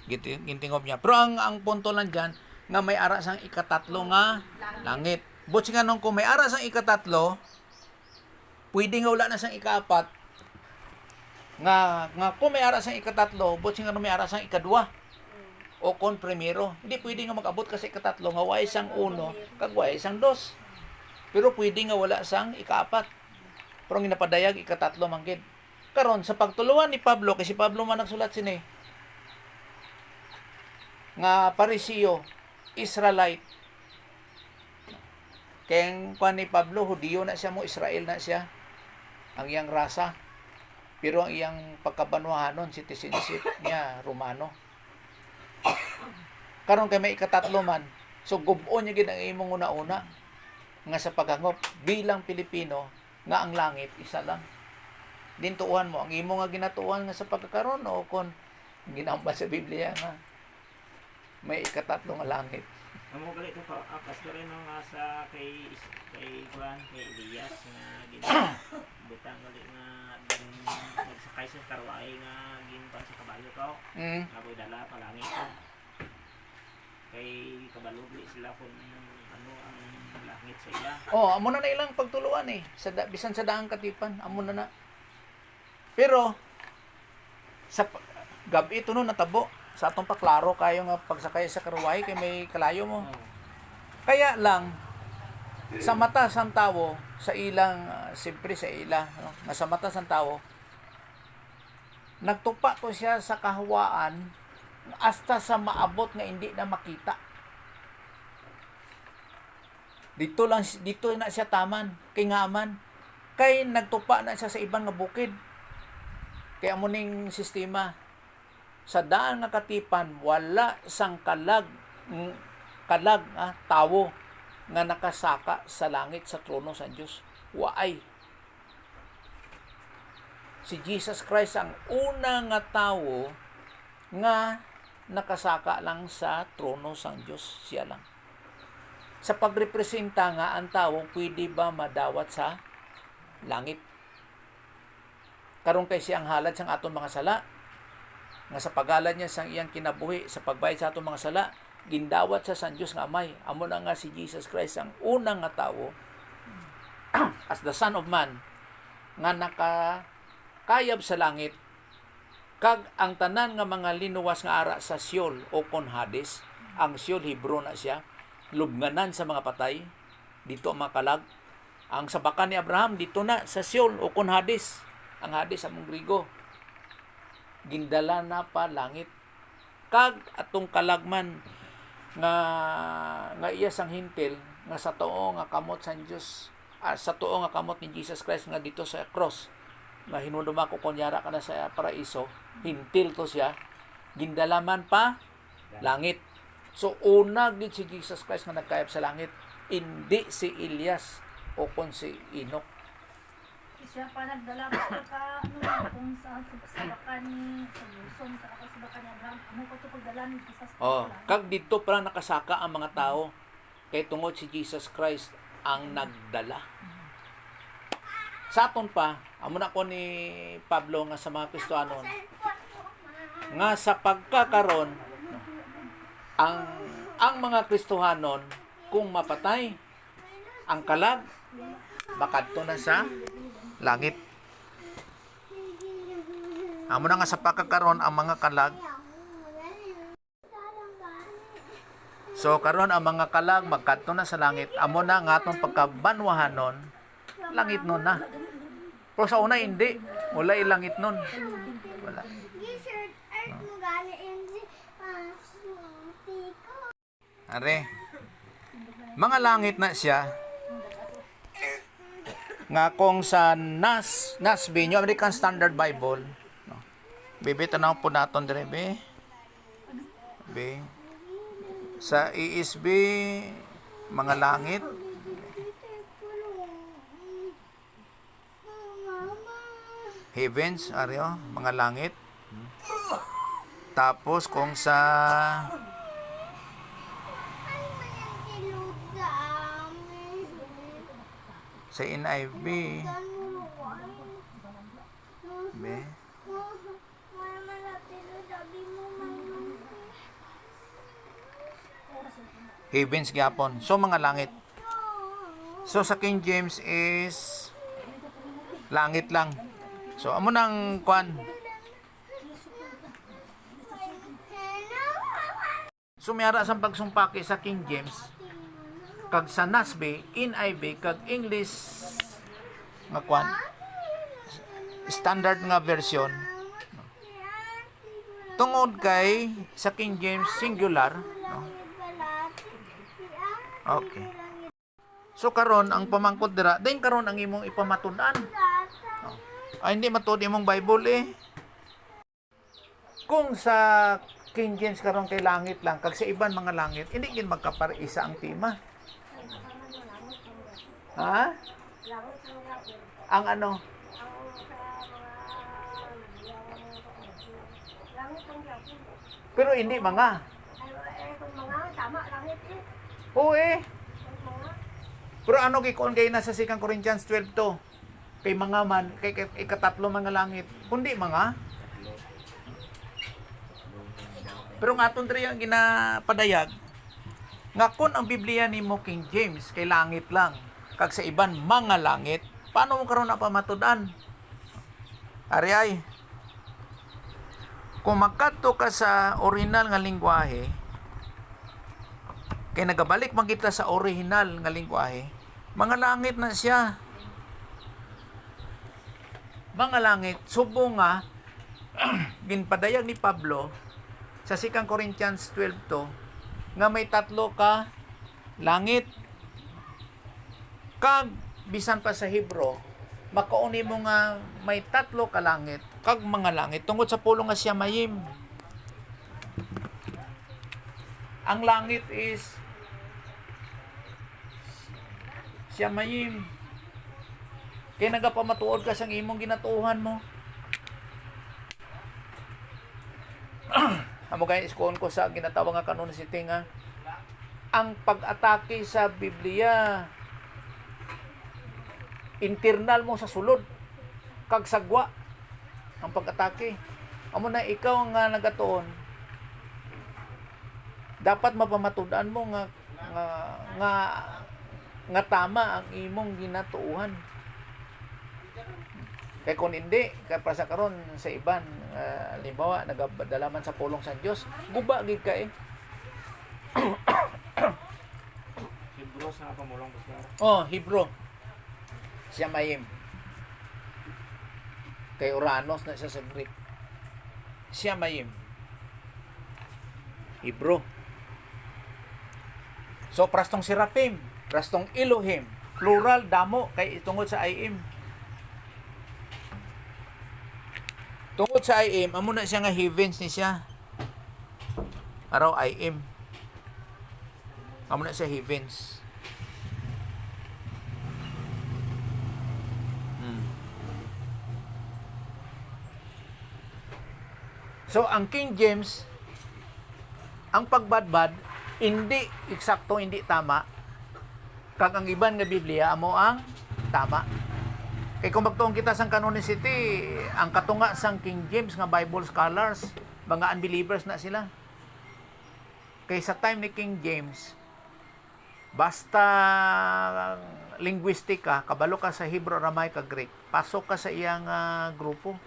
Speaker 1: Gintingob niya. Pero ang punto lang diyan nga may ara sang ikatatlo nga langit. Butsi nga nung kung may ara sang ikatatlo, pwede nga wala na sang ikaapat. Nga kung may ara sang ikatatlo, butsi nga nung may ara sang ikadua. O kon primero, hindi pwede nga mag-abot kasi ikatatlo nga way sang uno, kag way sang dos. Pero pwede nga wala sang ikaapat. Pero ang ginapadayag ikatatlo man gid. Karon sa pagtuluan ni Pablo, kasi Pablo man nagsulat sini nga Parisiyo, Israelite. Kaya kuan ni Pablo, Hudiyo na siya mo, Israel na siya. Ang iyang rasa. Pero ang iyang pagkabanuhanon, citizenship niya, Romano. Karon kay may ikatatlo man. So gub-on niya gid ang imong una-una nga sa paghangop bilang Pilipino nga ang langit isa lang. Dintuan mo ang imo nga ginatuan nga sa pagkakaron o kon ginambal sa Biblia nga may ikatatlo nga langit.
Speaker 2: Amo gali to pa pastor no nga sa kay Juan kay Elias nga ginbutang gali nga nagsakay sa karwahe nga ginpan sa kabayo ko. Ako dala pa langit ko. Kay kabalugli sila kung ano ang langit sa ila.
Speaker 1: Oh, amo na ilang pagtuluan eh. Bisan sa daang katipan, amo na. Pero sa gabi ito no natabo sa atong paklaro kayo nga pagsakay sa karwahe kay may kalayo mo. Kaya lang sa mata sang tawo sa ilang siyempre sa ila no? Nga sa mata sang tawo nagtupa to siya sa kahawaan hasta sa maabot nga hindi na makita. Dito na siya taman, kay ngaman, kay nagtupa na siya sa ibang nga bukid. Kaya mo ning sistema, sa daan nga katipan, wala sang tawo nga nakasaka sa langit sa trono sa Diyos. Waay. Si Jesus Christ ang una nga tawo nga nakasaka lang sa trono sa Diyos. Siya lang. Sa pagrepresenta nga ang tawo pwede ba madawat sa langit? Karon kay siyang halad sang aton mga sala, nga sa paghalad niya sang iyang kinabuhi, sa pagbayad sa aton mga sala, gindawat sa San Diyos nga Amay. Amo na nga si Jesus Christ ang unang nga tawo as the Son of Man nga nakakayab sa langit, kag ang tanan nga mga linuwas nga ara sa Sheol o kon Hades. Ang Sheol Hebrew na siya, lubnganan sa mga patay, dito ang makalag. Ang sabakan ni Abraham dito na sa Sheol o kon Hades. Ang Hades among Grigo, gindala na pa langit. Kag atong kalagman nga iya sang hintil nga sa tuo nga kamot sa Dios, sa tuo nga kamot ni Jesus Christ nga dito sa cross, nga hinuduma ko kunyara ka na sa paraiso, hintil to siya, gindalaman pa langit. So una gid si Jesus Christ nga nagkayab sa langit, hindi si Elias o kon si Enoch.
Speaker 3: Siya pa nagdala basta ka kung sa sabakan ni sa Luzon, sa sabakan ni Abraham, amo ko to pagdala ni Jesus.
Speaker 1: Kag dito pa lang nakasaka ang mga tao kay tungod si Jesus Christ ang nagdala. Sa aton pa, amo na ko ni Pablo nga sa mga Kristiyanon nga sa pagkakaron ang mga Kristohanon kung mapatay ang kalag, makadto na sa langit. Amo na nga sa pagkakaron ang mga kalag. So karon ang mga kalag magkadto na sa langit. Amo na nga atong pagkabanwahanon, langit nun na. Pero sa una hindi, wala ilangit nun. Wala. Are, mga langit na siya nga kung sa NASB, New American Standard Bible, no? Bibi, tanaw po natin dire, be. Sa ESB, mga langit, heavens, aryo, mga langit. Tapos kung sa NIV, be, heavens gyapon. So mga langit. So sa King James is langit lang. So amo nang kwan. Sumiyara sa pagsumpaki sa King James kag sa NASB, NIV kag English nga kwan, standard nga version. Tungod kay sa King James singular, no? Okay. So karon ang pamangkot dira, din karon ang imong ipamatud-an. No? Ay hindi matud imong Bible eh. Kung sa King James karon kay langit lang, kag sa iban mga langit, hindi gid magkaparisa ang tema. Ha? Ang ano? Pero hindi mga. Oo eh. Pero ano gikon kay nasa 2 Corinthians 12:2? Kay mga man, kay ikatatlo mga langit, kundi mga. Pero nga aton diri ang ginapadayag nga kun ang Biblia nimo King James kay langit lang, kag sa iban mga langit, paano mo karon na pamatud-an? Ari ay, kung magkadto ka sa original nga lengguwahe, kay nagabalik man kita sa original nga lengguwahe, mga langit na siya. Mga langit, subo nga ginpadayag ni Pablo sa 2 Corinthians 12:2 nga may tatlo ka langit. Kag bisan pa sa Hebro, makauni mo nga may tatlo ka langit kag mga langit tungod sa pulong nga Shamayim. Ang langit is Shamayim. Kaya nagapamatuod ka sa imong ginatuhan mo. Amo kaya iskon ko sa ginatawag nga kanon si Tinga. Ang pag-atake sa Biblia internal mo sa sulod kag sagwa ang pag-atake. Amo na ikaw nga nagatuon dapat mapamatud-an mo nga tama ang imong ginatuuhan. Kaya kung hindi, kaya para sa karon sa iban, halimbawa, nagadalaman sa pulong sa Diyos, guba gid ka eh.
Speaker 2: Hebrew sa pamulong pastor.
Speaker 1: Hebrew. Shamayim. Kay Uranus na siya sa Greek. Shamayim. Hebrew. So, prastong Seraphim, prastong Elohim, plural, damo, kay tungod sa IM. Tungod sa IM, amo na siya nga heavens ni siya. Araw IM. Amo na siya heavens. So, ang King James, ang pagbadbad, hindi eksakto, hindi tama. Kag ang iban nga Biblia, amo ang tama. Kaya kung magtuong kita sa canonicity, ang katunga sang King James nga Bible scholars, mga unbelievers na sila. Kaya sa time ni King James, basta linguistika, kabalo ka sa Hebrew, Aramaic, Greek, pasok ka sa iyang grupo.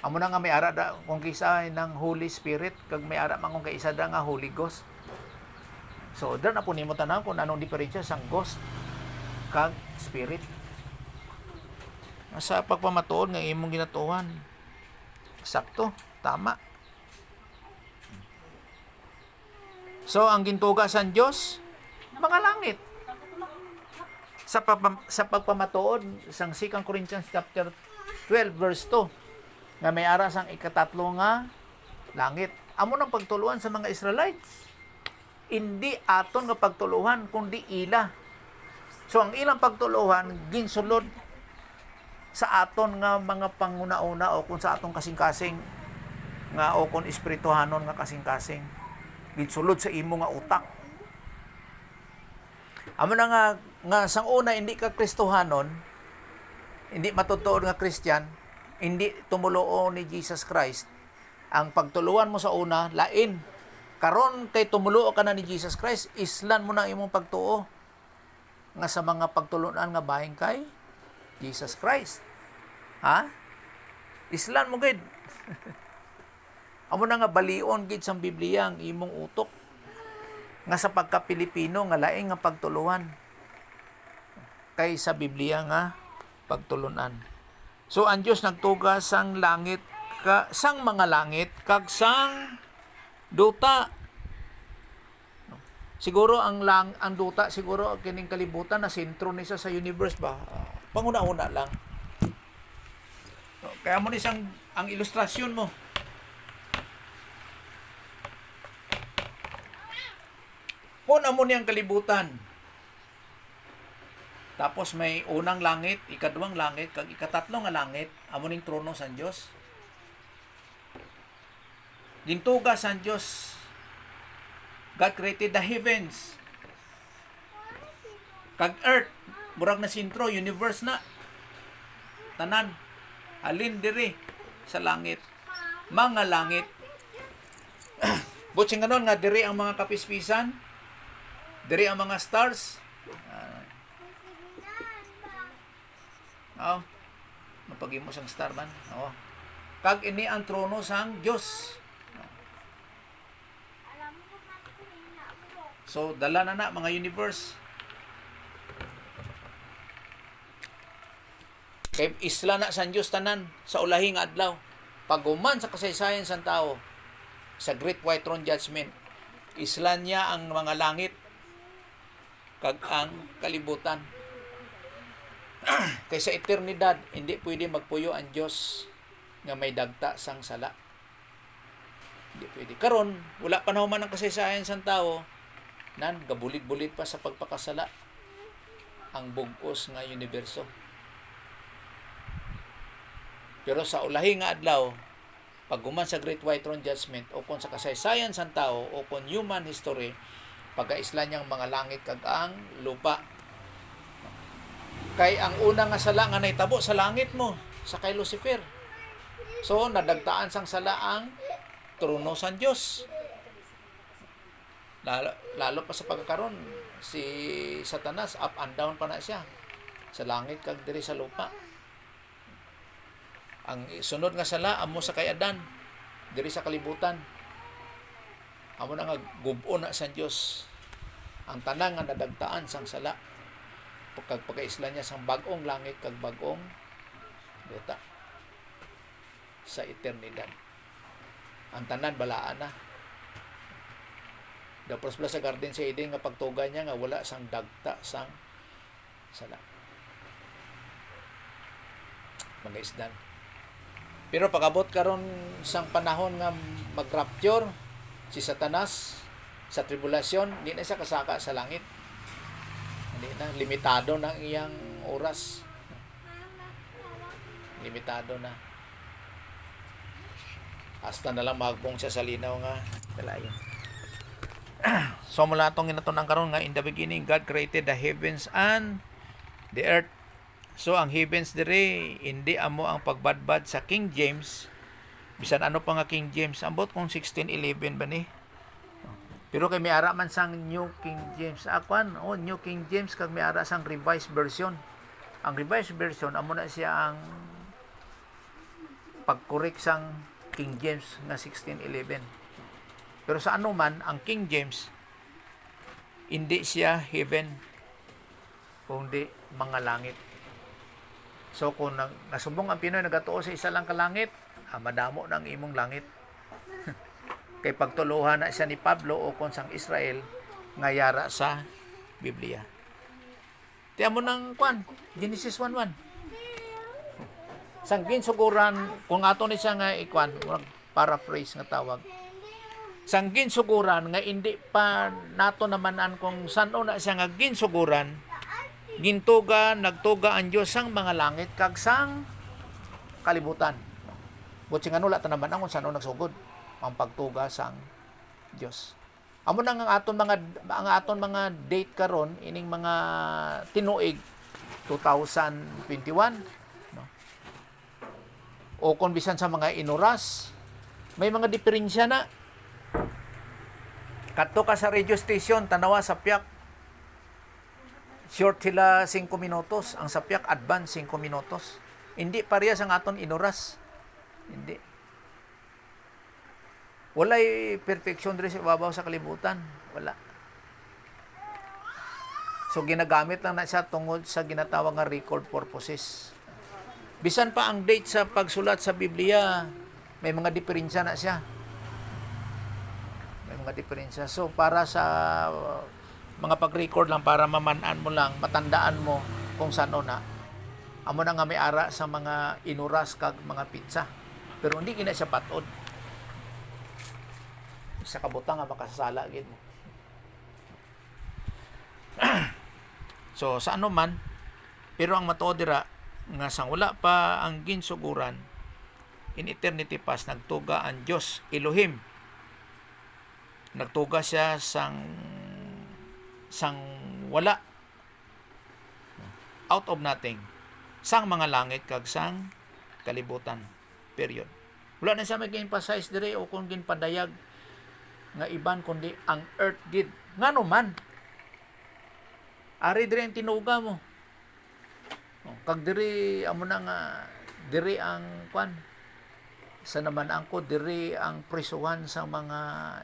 Speaker 1: Amo na nga may ara da kung kisa ng Holy Spirit, kag may ara man kung kaisa da nga Holy Ghost. So, dyan na po nimo tanaw kung anong diferensya sang Ghost kag Spirit. Sa pagpamatuod nga imong ginatuhan, sakto, tama. So, ang gintugasan Diyos, mga langit. Sa pagpamatuod, sang 2 Corinthians chapter 12, verse 2, nga may ara sang ikatatlo nga langit. Amo nang pagtuluan sa mga Israelites. Hindi aton nga pagtuluhan, kundi ila. So, ang ilang pagtuluhan, ginsulod sa aton nga mga panguna-una o kung sa aton kasing-kasing nga o kung espirituhanon nga kasing-kasing ginsulod sa imo nga utak. Amo na nga sang una hindi ka Kristohanon, hindi matutuod nga Christian, hindi tumuluo ni Jesus Christ. Ang pagtuluan mo sa una lain. Karon kay tumuluo ka na ni Jesus Christ, islan mo na imong pagtuo nga sa mga pagtulunan nga bahin kay Jesus Christ. Ha? Islan mo gid. Amo na nga balion gid sang Biblia ang imong utok nga sa pagka-Pilipino nga laing nga pagtuluhan kay sa Biblia nga pagtulunan. So ang Dios nagtuga sang langit sang mga langit kag sang duta. Siguro ang duta siguro kining kalibutan na sentro ni sa universe ba. Panguna-una lang. Kaya mo ni sang ang ilustrasyon mo. Kung amo ni ang kalibutan. Tapos may unang langit, ikaduhang langit, kag ikatatlong nga langit, amo ning trono sa Dios. Gintuga sa Dios. God created the heavens. Kag earth, murag na sentro, universe na. Tanan, alin diri sa langit. Mga langit. Butsing ganon nga, diri ang mga kapispisan, diri ang mga stars. Mapagimo sang star man. Kag ini ang trono sang Dios. So, dala na mga universe. Kay isla na sa Diyos tanan sa ulahing adlaw. Paguman sa kasaysayan sa tao, sa Great White Throne Judgment, islan niya ang mga langit kag ang kalibutan. Kaysa eternidad, hindi pwede magpuyo ang Dios nga may dagta sang sala. Hindi pwede. Karon, wala panahon man ang kasaysayan sa tao, nan gabulit-bulit pa sa pagpakasala ang bugos nga universo. Pero sa ulahi nga adlaw, pagguman sa Great White Throne Judgment o kung sa kasaysayan sa tao o kung human history, pagkaislan niyang mga langit kag ang lupa. Kay ang una nga sala nga nahitabo sa langit mo, sa kay Lucifer. So nadagtaan sang sala ang trono sa Dios. Lalo pa sa pagkakaroon, si Satanas up and down pa na siya sa langit kag diri sa lupa. Ang sunod nga sala amo sa kay Adan diri sa kalibutan. Amo na nga gub-o na sa Dios ang tanang nga nadagtaan sang sala pagkaisla niya sang bag-ong langit kag bag-ong luta sa eternidad. Ang tanan balaan na. Dapos pala sa Garden sa Eden nga pagtuga niya nga wala sang dagta sang sala. Mga isdan. Pero pagabot karon sang panahon nga mag-rapture si Satanas sa tribulasyon, di na siya kasaka sa langit. Hindi na, limitado na ang iyang oras. Limitado na. Hasta na lang magbong siya sa linaw nga dalayan. So mula itong ginatunan karon nga in the beginning God created the heavens and the earth. So ang heavens dire hindi amo ang pagbadbad sa King James. Bisan ano pa nga King James, ambot kung 1611 ba ni? Pero kay may ara man sang New King James. Akwan, New King James kag may ara sang revised version. Ang revised version amo na siya ang pagkorek sang King James nga 1611. Pero sa ano man ang King James hindi siya heaven kundi mga langit. So kung nasubong ang Pinoy nagatuo sa isa lang ka langit, madamo ng imong langit. Kay pagtuluhan na siya ni Pablo o kung sang Israel ngayara sa Biblia. Tiyan mo ng Genesis 1:1. Sang ginsuguran kung ato ni siya nga ikwan, paraphrase nga tawag. Sang ginsuguran nga hindi pa nato namanan kung saan na siya nga ginsuguran, nagtuga ang Diyos sang mga langit kag sang kalibutan. Butsi nga nula tanaman ang kung saan nagsugod ang pagtuga sang Diyos. Amo nang ang aton mga date karon ining mga tinuig 2021 no. O kung bisan sa mga inuras, may mga diferensya na. Kadto ka sa radio station tanawa sa piyak short sila 5 minutos, ang sapyak advance 5 minutos. Hindi parehas ang aton inuras. Hindi. Walay perfection diri sa ibabaw sa kalibutan. Wala. So ginagamit lang na siya tungod sa ginatawag nga record purposes. Bisan pa ang date sa pagsulat sa Biblia, may mga diferensya na siya. May mga diferensya. So para sa mga pag-record lang, para mamanan mo lang, matandaan mo kung saan na. Amo na nga may ara sa mga inuras kag mga pizza. Pero hindi gina siya patod. Sa kabutang nga makasasala gid mo. So sa ano man, pero ang matuod dira nga sang wala pa ang ginsuguran, in eternity past nagtuga ang Dios Elohim. Nagtuga siya sang wala, out of nothing, sang mga langit kag sang kalibutan. Period. Wala na siya mag-emphasize dire o kung ginpadayag nga iban kundi ang earth gid. Ngano man? Ari dire ang tinuga mo. Kag diri amo na nga diri ang sa naman angko diri ang prisuhan sa mga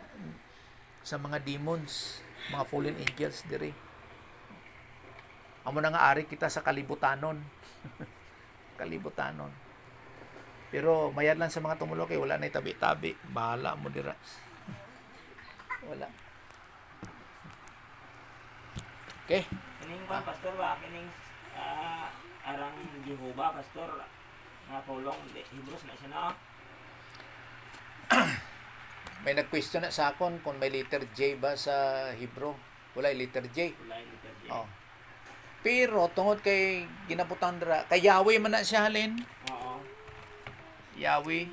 Speaker 1: demons, mga fallen angels diri. Amo na nga ari kita sa kalibutanon. Kalibutanon. Pero mayad lang sa mga tumulo kay wala na tabi-tabi. Bahala mo dira. Wala. Okay.
Speaker 2: Kining ba, pastor ba? Kining arang Jehovah, pastor. Nga pulong, Hebrews na siya na.
Speaker 1: May nag-question na sa akon kung may letter J ba sa Hebrew. Wala letter J.
Speaker 2: Kulay letter J.
Speaker 1: Oh. Pero tungod kay ginabutan dira, kay Yahweh man na siya halin.
Speaker 2: Oo.
Speaker 1: Yahweh.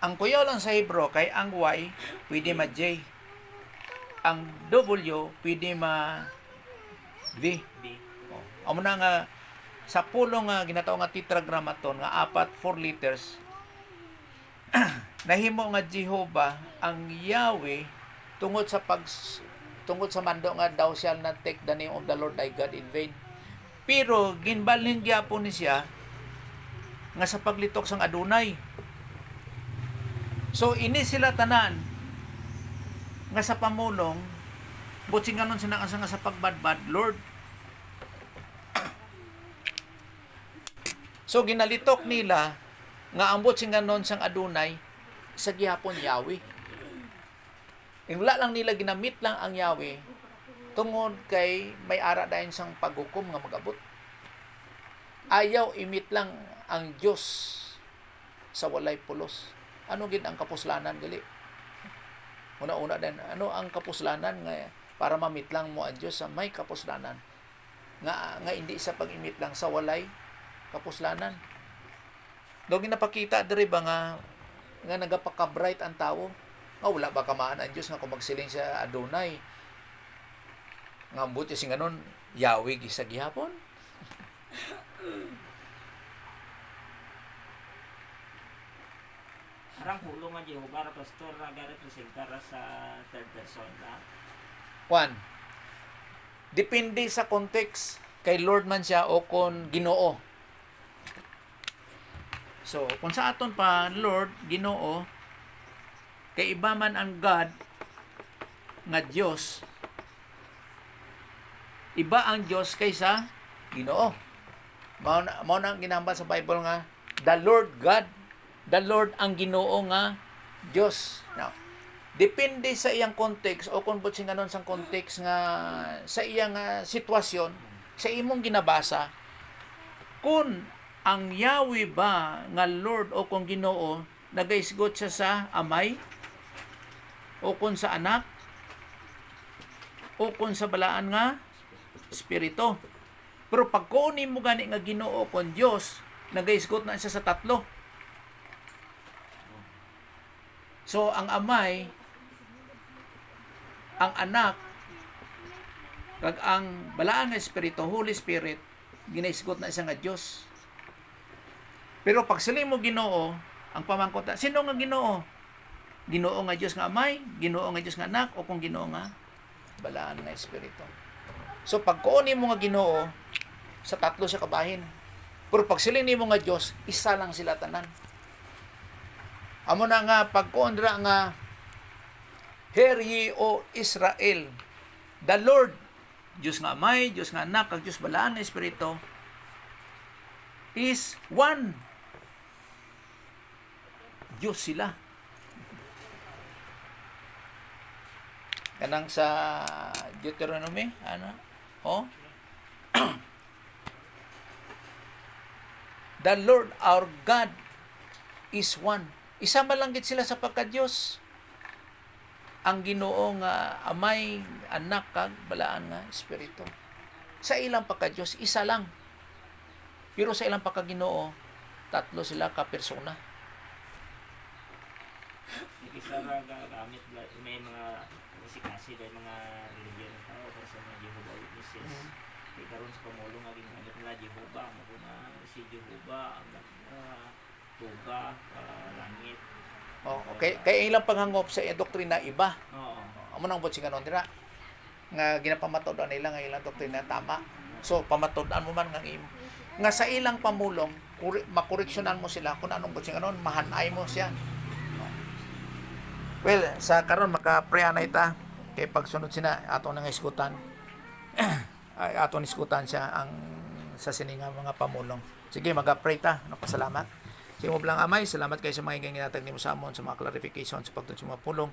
Speaker 1: Ang kuyaw lang sa Hebrew kay ang Y pwede ma J. Ang W pwede ma V.
Speaker 2: B.
Speaker 1: Oh. Amo na nga sa pulong nga ginatawag nga tetragrammaton nga 4 letters. Nahimo nga Jehovah ang Yahweh tungod sa mando nga daw siya na take the name of the Lord thy God in vain. Pero ginbalhin gyapon ni siya nga sa paglitok sang Adonai. So ini sila tanan nga sa pamulong buting ganon sila nga sa pagbadbad Lord. So ginalitok nila nga ambot sing ganon sang Adonai sa gihapon Yahweh. Wala lang nila ginamit lang ang Yahweh tungod kay may ara dayon sang paghukom nga magabot. Ayaw imit lang ang Dios sa walay pulos. Ano gid ang kapuslanan gali? Una-una din, ano ang kapuslanan nga para mamit lang mo ang Dios sa may kapuslanan? Nga hindi sa pag-imit lang sa walay kapuslanan. Do ginapakita diri ba nga nagapaka-bright ang tao? Wala ba kamaan ang Diyos nga kung magsiling sa Adonai? Nga buti sing ganon, Yahweh gisa gihapon.
Speaker 2: Arang pulong nga Jehovah, pastor, na representar sa third person na.
Speaker 1: One, depende sa context kay Lord man siya o kung Ginoo. So, kung sa aton pa Lord, Ginoo, kay iba man ang God nga Dios, iba ang Dios kaysa Ginoo. Mao na ang ginambal sa Bible nga the Lord God, the Lord ang Ginoo nga Dios. Now, depende sa iyang context o kung butsing ganon sang context nga sa iyang sitwasyon, sa imong ginabasa, kung ang Yahweh ba nga Lord o kung Ginoo nagaisgot siya sa amay o kung sa anak o kung sa balaan nga espiritu. Pero pag kunin mo gani nga Ginoo kung Dios, nagaisgot na siya sa tatlo. So ang amay, ang anak, kag ang balaan nga espiritu, Holy Spirit, ginaisgot na siya nga Dios. Pero pag sila mo Ginoo, ang pamangkot na, sino nga Ginoo? Ginoo nga Dios nga amay, Ginoo nga Dios nga anak, o kung Ginoo nga balaan nga espiritu. So pag kuonin mo nga Ginoo, sa tatlo siya kabahin. Pero pag sila mo nga Dios, isa lang sila tanan. Amo na nga pagkuondra nga Hear ye o Israel, the Lord, Dios nga amay, Dios nga anak, kag Dios balaan nga espiritu, is one. Diyos sila. Kanang sa Deuteronomy, the Lord our God is one. Isa man lang gid sila sa pagka-Dios. Ang Ginoo nga amay, anak, kag balaan nga espiritu. Sa ilang pagka-Dios, isa lang. Pero sa ilang pagka-Ginoo, tatlo sila ka persona.
Speaker 2: Isa ra gamit may mga kasi mga religion ng tao kasi mga Jehovah Witnesses. Kaya karon sa pamulong nga ginamit nila Jehovah, mga si Jehovah ang tuga, langit.
Speaker 1: Okay, kaya ilang panghangop sa doktrina iba.
Speaker 2: Oo.
Speaker 1: Amo nang bot singanon dira nga ginapamatod-an nila nga ilang doktrina tama. So pamatod-an mo man nga sa ilang pamulong makoreksyonan mo sila kung anong bot singanon, mahanay mo siya. Well, sa karon maka-pray na ita kay pagsunod sina ato nang iskutan. Ay aton iskutan siya ang sa sininga mga pamulong. Sige, mag-pray ta. Pasalamat. Sa imo lang Amay, salamat kayo sa mga hinggang ginatag nimo sa amon, sa mga clarification, sa pagtun sa mga pulong.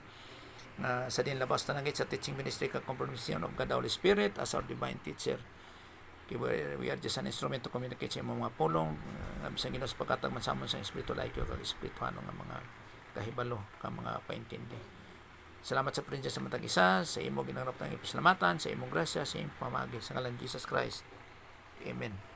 Speaker 1: Sa din labas tanangit sa teaching ministry kag compromission of God the Holy Spirit as our divine teacher. We are just an instrument to communicate sa mga pulong. Bisang Ginoo sa pagkatag man sa amon sa espiritu like kag espirituano nga mga kahibalo ka mga paintindi. Salamat sa presensya sa matag isa, sa imo ginanap ng ipasalamatan, sa imong grasya, sa imong pamagi sa ngalan Jesus Christ. Amen.